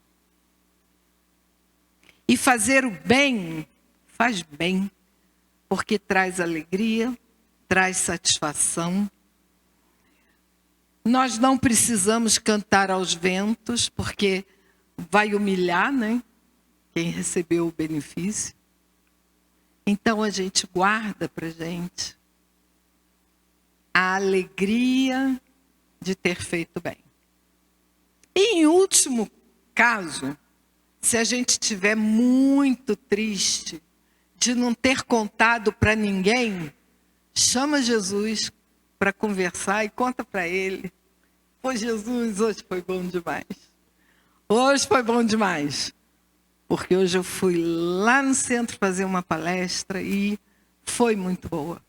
E fazer o bem faz bem, porque traz alegria, traz satisfação. Nós não precisamos cantar aos ventos, porque vai humilhar, né? Quem recebeu o benefício. Então a gente guarda para a gente a alegria de ter feito bem. E em último caso, se a gente estiver muito triste de não ter contado para ninguém, chama Jesus para conversar e conta para ele. Pô, Jesus, hoje foi bom demais. Hoje foi bom demais. Porque hoje eu fui lá no centro fazer uma palestra e foi muito boa.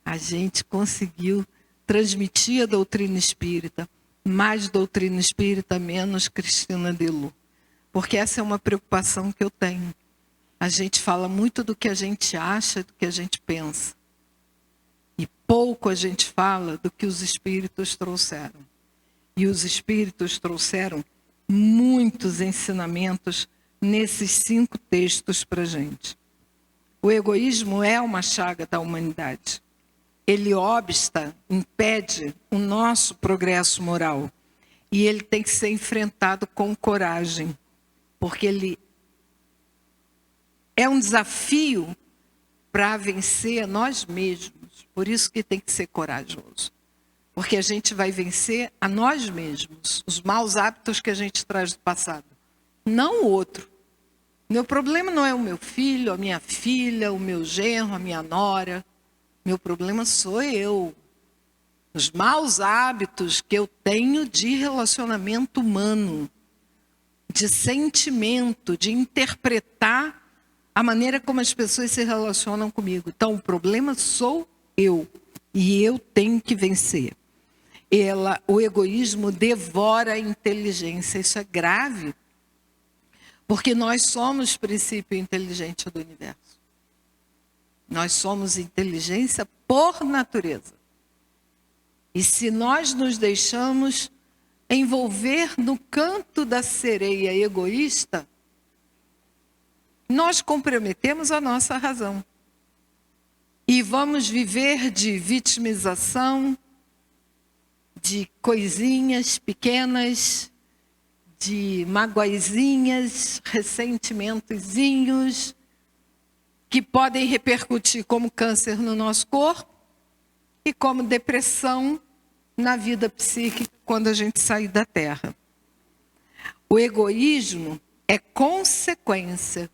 A gente conseguiu transmitir a doutrina espírita, mais doutrina espírita, menos Cristina Delu. Porque essa é uma preocupação que eu tenho. A gente fala muito do que a gente acha, do que a gente pensa. E pouco a gente fala do que os espíritos trouxeram. E os espíritos trouxeram muitos ensinamentos nesses 5 textos para a gente. O egoísmo é uma chaga da humanidade. Ele obsta, impede o nosso progresso moral. E ele tem que ser enfrentado com coragem. Porque ele é um desafio para vencer nós mesmos. Por isso que tem que ser corajoso. Porque a gente vai vencer a nós mesmos, os maus hábitos que a gente traz do passado. Não o outro. Meu problema não é o meu filho, a minha filha, o meu genro, a minha nora. Meu problema sou eu. Os maus hábitos que eu tenho de relacionamento humano, de sentimento, de interpretar a maneira como as pessoas se relacionam comigo. Então, o problema sou eu. E eu tenho que vencer. O egoísmo devora a inteligência. Isso é grave. Porque nós somos o princípio inteligente do universo. Nós somos inteligência por natureza. E se nós nos deixamos envolver no canto da sereia egoísta, nós comprometemos a nossa razão. E vamos viver de vitimização, de coisinhas pequenas, de magoizinhas, ressentimentozinhos, que podem repercutir como câncer no nosso corpo e como depressão na vida psíquica quando a gente sair da Terra. O egoísmo é consequência.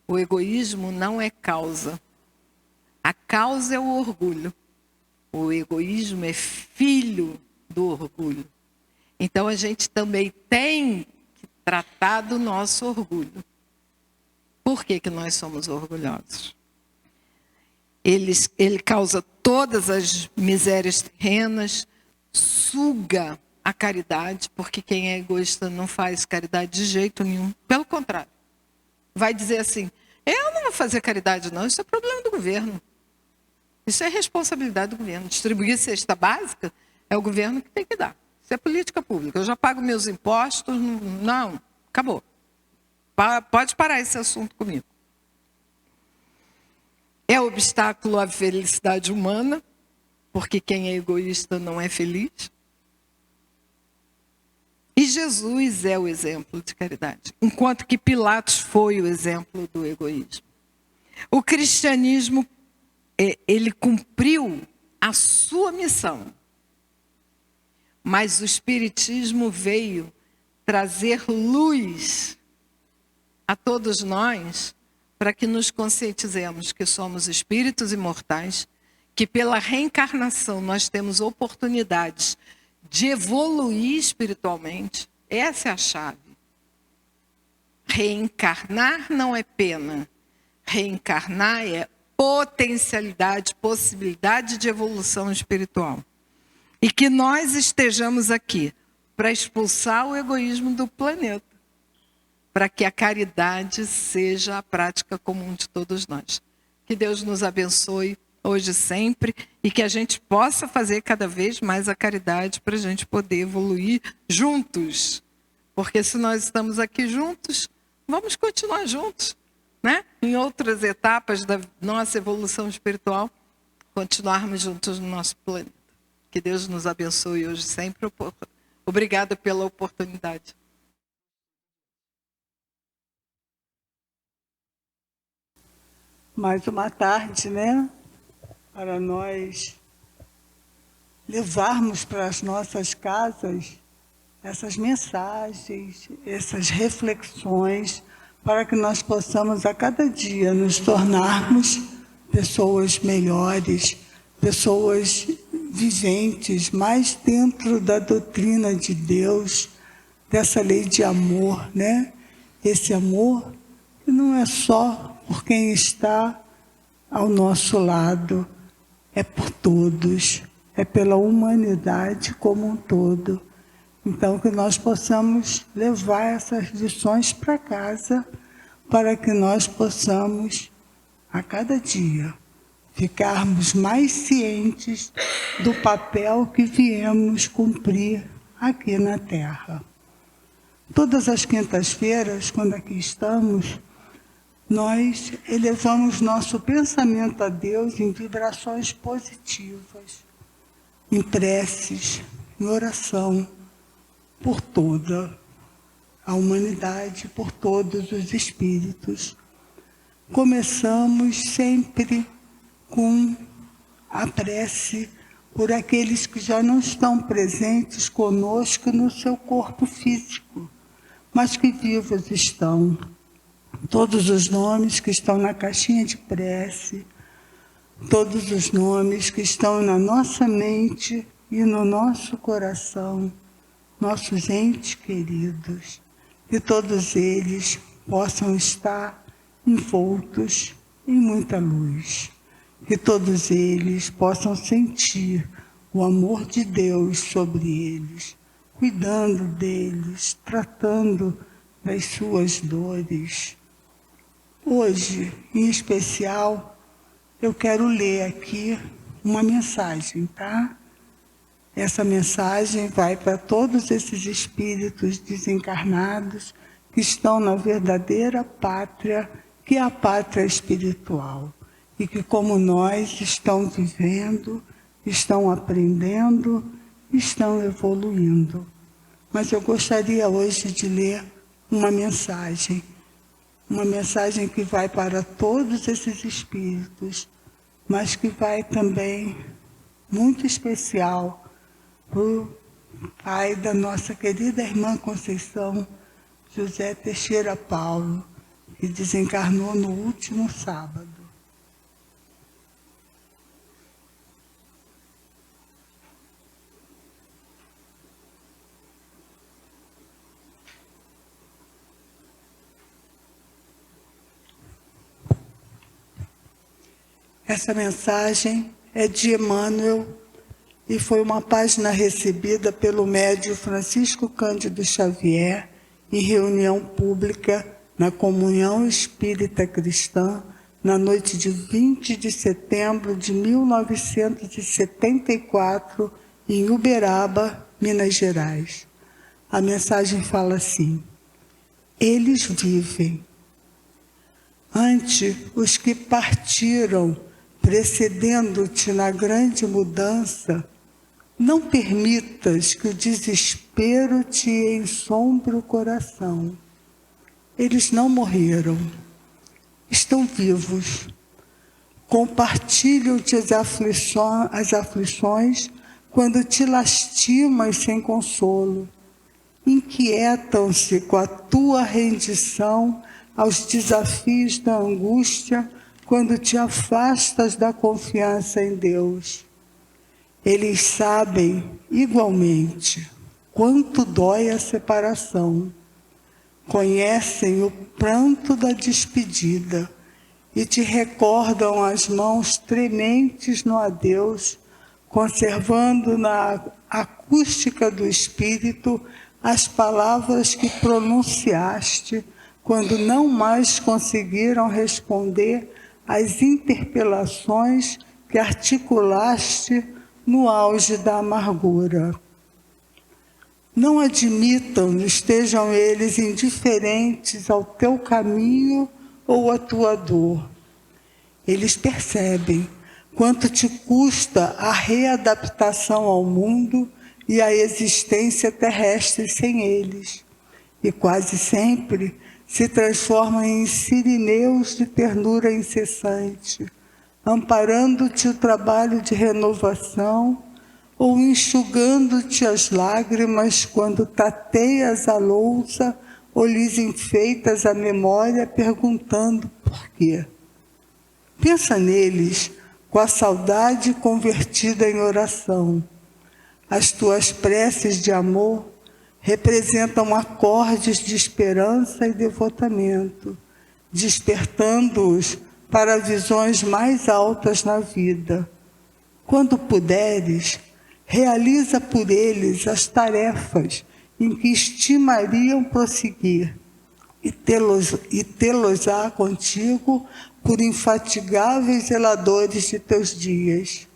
O egoísmo não é causa. A causa é o orgulho. O egoísmo é filho do orgulho. Então a gente também tem que tratar do nosso orgulho. Por que nós somos orgulhosos? Ele causa todas as misérias terrenas, suga a caridade, porque quem é egoísta não faz caridade de jeito nenhum. Pelo contrário, vai dizer assim, eu não vou fazer caridade não, isso é problema do governo. Isso é responsabilidade do governo. Distribuir cesta básica é o governo que tem que dar. Isso é política pública. Eu já pago meus impostos, não, acabou. Pode parar esse assunto comigo. É obstáculo à felicidade humana, porque quem é egoísta não é feliz. E Jesus é o exemplo de caridade, enquanto que Pilatos foi o exemplo do egoísmo. O cristianismo, ele cumpriu a sua missão, mas o espiritismo veio trazer luz a todos nós, para que nos conscientizemos que somos espíritos imortais, que pela reencarnação nós temos oportunidades de evoluir espiritualmente. Essa é a chave. Reencarnar não é pena. Reencarnar é potencialidade, possibilidade de evolução espiritual. E que nós estejamos aqui para expulsar o egoísmo do planeta, para que a caridade seja a prática comum de todos nós. Que Deus nos abençoe hoje e sempre, e que a gente possa fazer cada vez mais a caridade para a gente poder evoluir juntos. Porque se nós estamos aqui juntos, vamos continuar juntos, né? Em outras etapas da nossa evolução espiritual, continuarmos juntos no nosso planeta. Que Deus nos abençoe hoje e sempre. Obrigada pela oportunidade. Mais uma tarde, né? Para nós levarmos para as nossas casas essas mensagens, essas reflexões, para que nós possamos a cada dia nos tornarmos pessoas melhores, pessoas viventes, mais dentro da doutrina de Deus, dessa lei de amor, né? Esse amor que não é só por quem está ao nosso lado, é por todos, é pela humanidade como um todo. Então, que nós possamos levar essas lições para casa, para que nós possamos, a cada dia, ficarmos mais cientes do papel que viemos cumprir aqui na Terra. Todas as quintas-feiras, quando aqui estamos, nós elevamos nosso pensamento a Deus em vibrações positivas, em preces, em oração, por toda a humanidade, por todos os espíritos. Começamos sempre com a prece por aqueles que já não estão presentes conosco no seu corpo físico, mas que vivos estão. Todos os nomes que estão na caixinha de prece, todos os nomes que estão na nossa mente e no nosso coração, nossos entes queridos, que todos eles possam estar envoltos em muita luz, que todos eles possam sentir o amor de Deus sobre eles, cuidando deles, tratando das suas dores. Hoje, em especial, eu quero ler aqui uma mensagem, tá? Essa mensagem vai para todos esses espíritos desencarnados que estão na verdadeira pátria, que é a pátria espiritual, e que, como nós, estão vivendo, estão aprendendo, estão evoluindo. Mas eu gostaria hoje de ler uma mensagem que vai para todos esses espíritos, mas que vai também, muito especial, para o pai da nossa querida irmã Conceição, José Teixeira Paulo, que desencarnou no último sábado. Essa mensagem é de Emmanuel e foi uma página recebida pelo médium Francisco Cândido Xavier em reunião pública na Comunhão Espírita Cristã na noite de 20 de setembro de 1974 em Uberaba, Minas Gerais. A mensagem fala assim: eles vivem. Ante os que partiram, precedendo-te na grande mudança, não permitas que o desespero te ensombre o coração. Eles não morreram, estão vivos. Compartilham-te as aflições quando te lastimas sem consolo. Inquietam-se com a tua rendição aos desafios da angústia quando te afastas da confiança em Deus. Eles sabem, igualmente, quanto dói a separação. Conhecem o pranto da despedida e te recordam as mãos trementes no adeus, conservando na acústica do espírito as palavras que pronunciaste quando não mais conseguiram responder às interpelações que articulaste no auge da amargura. Não admitam, estejam eles indiferentes ao teu caminho ou à tua dor. Eles percebem quanto te custa a readaptação ao mundo e à existência terrestre sem eles, e quase sempre se transformam em sirineus de ternura incessante, amparando-te o trabalho de renovação ou enxugando-te as lágrimas quando tateias a louça ou lhes enfeitas a memória perguntando por quê. Pensa neles com a saudade convertida em oração. As tuas preces de amor representam acordes de esperança e devotamento, despertando-os para visões mais altas na vida. Quando puderes, realiza por eles as tarefas em que estimariam prosseguir, e tê-los-á contigo por infatigáveis zeladores de teus dias.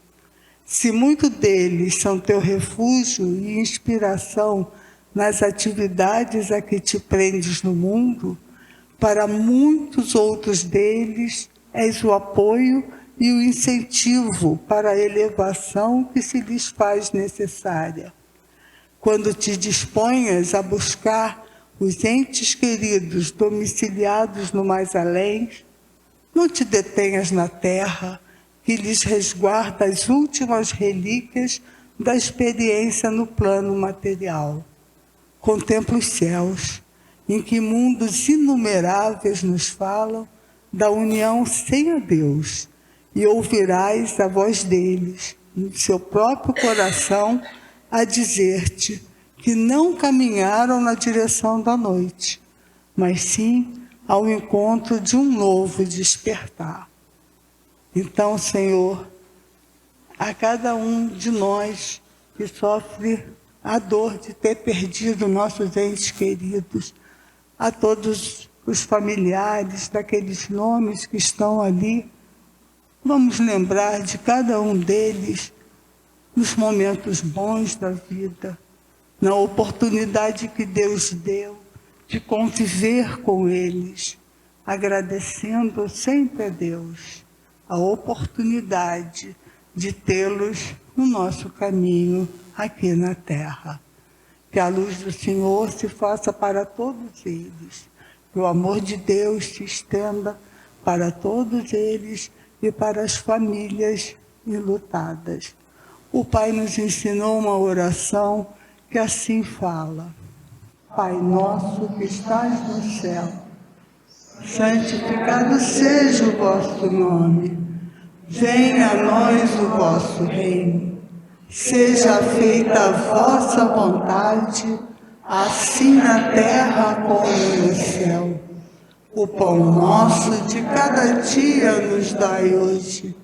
Se muito deles são teu refúgio e inspiração nas atividades a que te prendes no mundo, para muitos outros deles és o apoio e o incentivo para a elevação que se lhes faz necessária. Quando te disponhas a buscar os entes queridos domiciliados no mais além, não te detenhas na terra, que lhes resguarda as últimas relíquias da experiência no plano material. Contempla os céus, em que mundos inumeráveis nos falam da união sem a Deus, e ouvirás a voz deles, no seu próprio coração, a dizer-te que não caminharam na direção da noite, mas sim ao encontro de um novo despertar. Então, Senhor, a cada um de nós que sofre a dor de ter perdido nossos entes queridos, a todos os familiares daqueles nomes que estão ali, vamos lembrar de cada um deles nos momentos bons da vida, na oportunidade que Deus deu de conviver com eles, agradecendo sempre a Deus a oportunidade de tê-los no nosso caminho aqui na terra. Que a luz do Senhor se faça para todos eles, que o amor de Deus se estenda para todos eles e para as famílias enlutadas. O Pai nos ensinou uma oração que assim fala: Pai nosso que estás no céu, santificado seja o vosso nome. Venha a nós o vosso reino. Seja feita a vossa vontade, assim na terra como no céu. O pão nosso de cada dia nos dai hoje.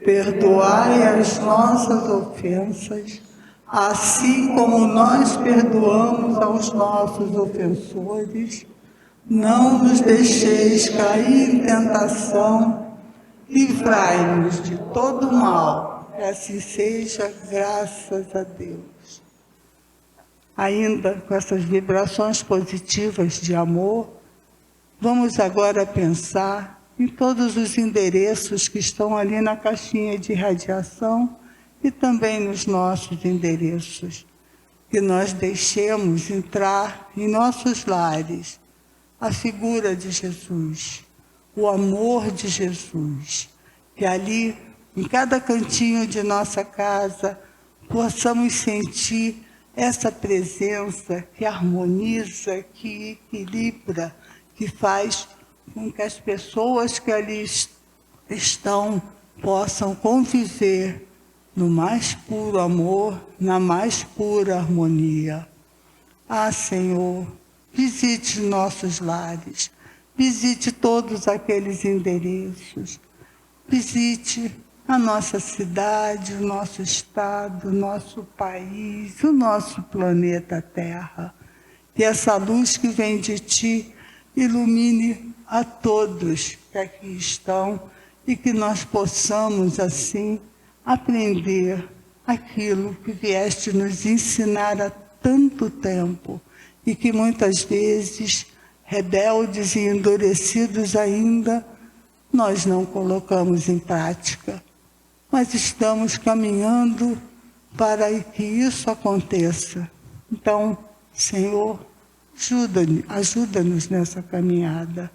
Perdoai as nossas ofensas, assim como nós perdoamos aos nossos ofensores. Não nos deixeis cair em tentação, livrai-nos de todo mal. Que assim seja, graças a Deus. Ainda com essas vibrações positivas de amor, vamos agora pensar em todos os endereços que estão ali na caixinha de radiação e também nos nossos endereços. Que nós deixemos entrar em nossos lares a figura de Jesus, o amor de Jesus. Que ali, em cada cantinho de nossa casa, possamos sentir essa presença que harmoniza, que equilibra, que faz com que as pessoas que ali estão possam conviver no mais puro amor, na mais pura harmonia. Ah, Senhor, visite nossos lares, visite todos aqueles endereços, visite a nossa cidade, o nosso estado, o nosso país, o nosso planeta Terra. Que essa luz que vem de Ti ilumine a todos que aqui estão e que nós possamos, assim, aprender aquilo que vieste nos ensinar há tanto tempo e que muitas vezes, rebeldes e endurecidos ainda, nós não colocamos em prática. Mas estamos caminhando para que isso aconteça. Então, Senhor, ajuda-nos nessa caminhada.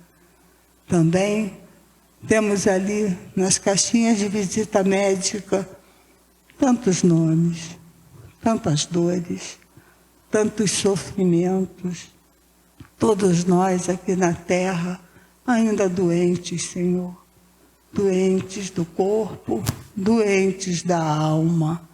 Também temos ali nas caixinhas de visita médica tantos nomes, tantas dores, tantos sofrimentos. Todos nós aqui na terra ainda doentes, Senhor. Doentes do corpo, doentes da alma.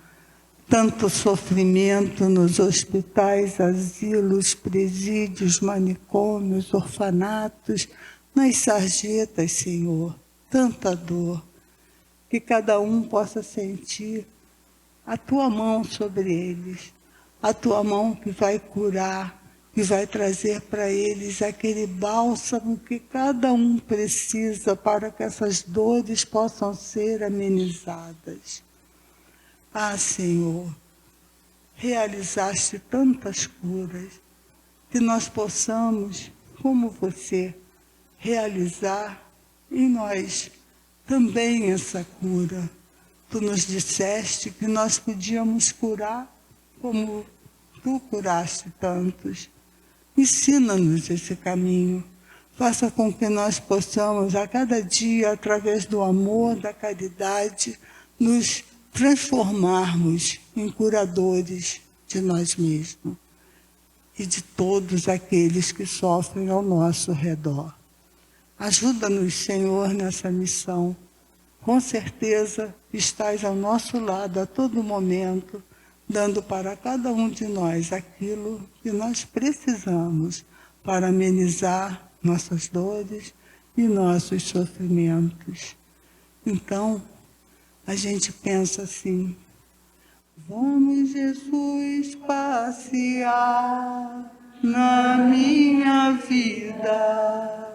tanto sofrimento nos hospitais, asilos, presídios, manicômios, orfanatos, nas sarjetas, Senhor, tanta dor, que cada um possa sentir a Tua mão sobre eles, a Tua mão que vai curar, que vai trazer para eles aquele bálsamo que cada um precisa para que essas dores possam ser amenizadas. Ah, Senhor, realizaste tantas curas, que nós possamos, como você, realizar em nós também essa cura. Tu nos disseste que nós podíamos curar como Tu curaste tantos. Ensina-nos esse caminho. Faça com que nós possamos, a cada dia, através do amor, da caridade, nos transformarmos em curadores de nós mesmos e de todos aqueles que sofrem ao nosso redor. Ajuda-nos, Senhor, nessa missão. Com certeza estás ao nosso lado a todo momento, dando para cada um de nós aquilo que nós precisamos para amenizar nossas dores e nossos sofrimentos. Então, a gente pensa assim: vamos, Jesus, passear na minha vida.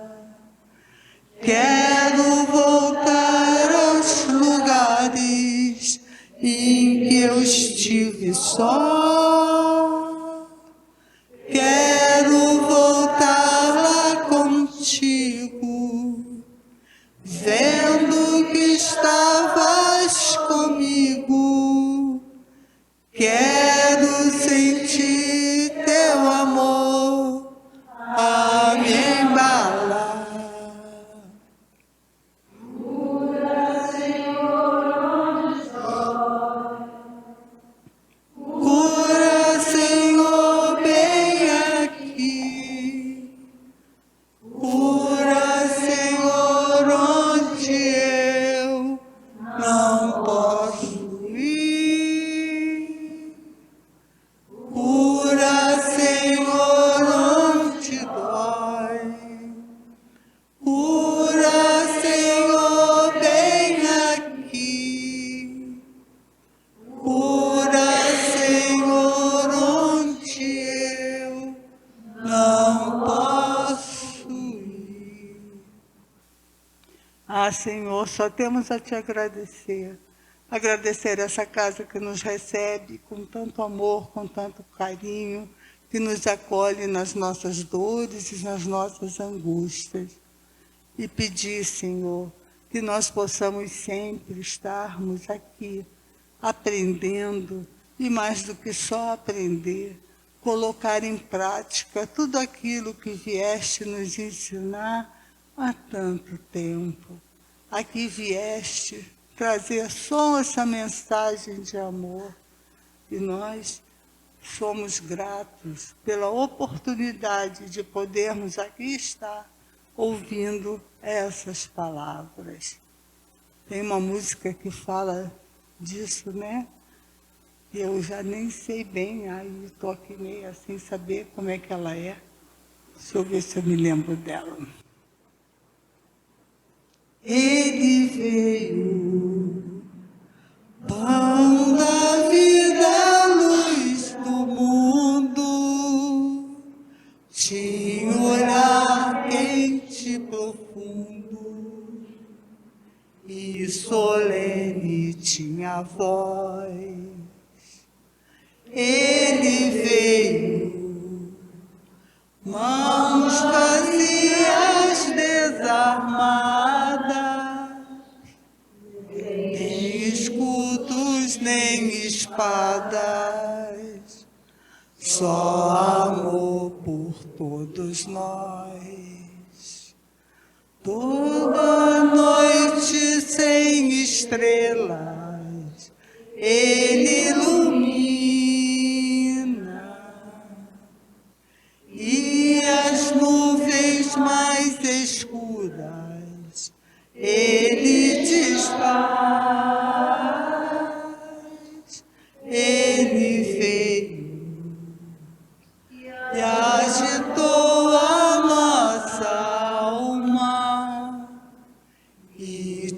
Quero voltar aos lugares em que eu estive só. Quero voltar lá contigo, vendo que estavas comigo. Quero sentir teu amor a me embalar. Cura, Senhor, bem aqui. Cura, Senhor, onde eu não posso ir. Cura, Senhor, onde dói. Cura, Senhor, bem aqui. Cura, Senhor, onde eu não posso ir. Ah, Senhor, só temos a Te agradecer. Agradecer essa casa que nos recebe com tanto amor, com tanto carinho, que nos acolhe nas nossas dores e nas nossas angústias. E pedir, Senhor, que nós possamos sempre estarmos aqui, aprendendo, e mais do que só aprender, colocar em prática tudo aquilo que vieste nos ensinar há tanto tempo. Aqui vieste trazer só essa mensagem de amor, e nós somos gratos pela oportunidade de podermos aqui estar ouvindo essas palavras. Tem uma música que fala disso, né? Eu já nem sei bem, aí estou aqui meio assim, saber como é que ela é. Deixa eu ver se eu me lembro dela. Ele veio, pão da vida, luz do mundo, tinha um olhar quente e profundo, e solene tinha a voz. Ele veio, mãos vazias, desarmadas, nem escudos nem espadas, só amor por todos nós. Toda noite sem estrelas, Ele ilumina, e as nuvens mais escuras Ele desfaz.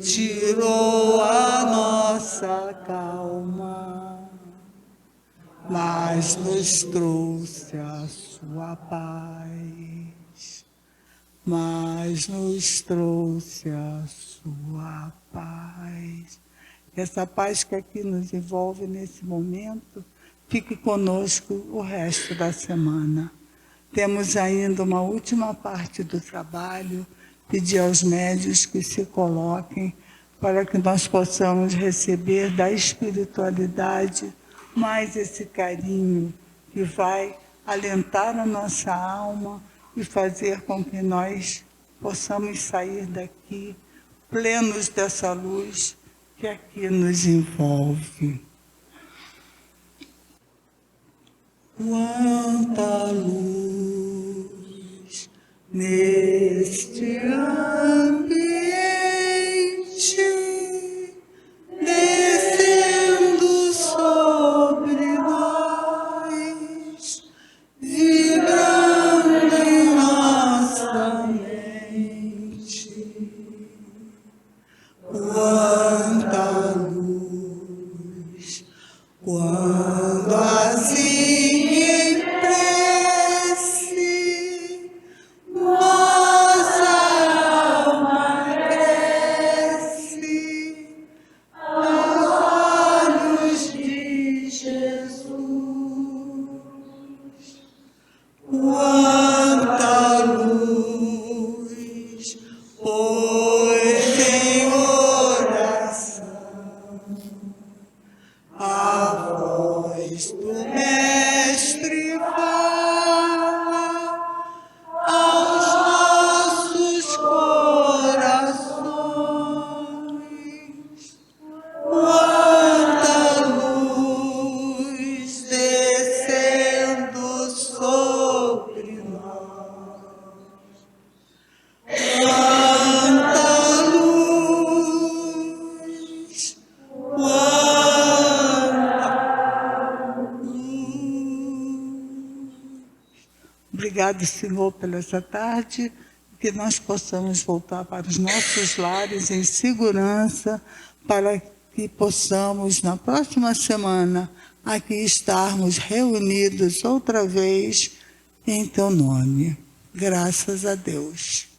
tirou a nossa calma, mas nos trouxe a sua paz, mas nos trouxe a sua paz. Essa paz que aqui nos envolve nesse momento, fique conosco o resto da semana. Temos ainda uma última parte do trabalho, pedir aos médios que se coloquem para que nós possamos receber da espiritualidade mais esse carinho que vai alentar a nossa alma e fazer com que nós possamos sair daqui plenos dessa luz que aqui nos envolve. Quanta luz neste ambiente, descendo sobre nós, vibrando em nossa mente. Quanta luz, quando assim Obrigado, Senhor, pela essa tarde, que nós possamos voltar para os nossos lares em segurança, para que possamos, na próxima semana, aqui estarmos reunidos outra vez em Teu nome. Graças a Deus.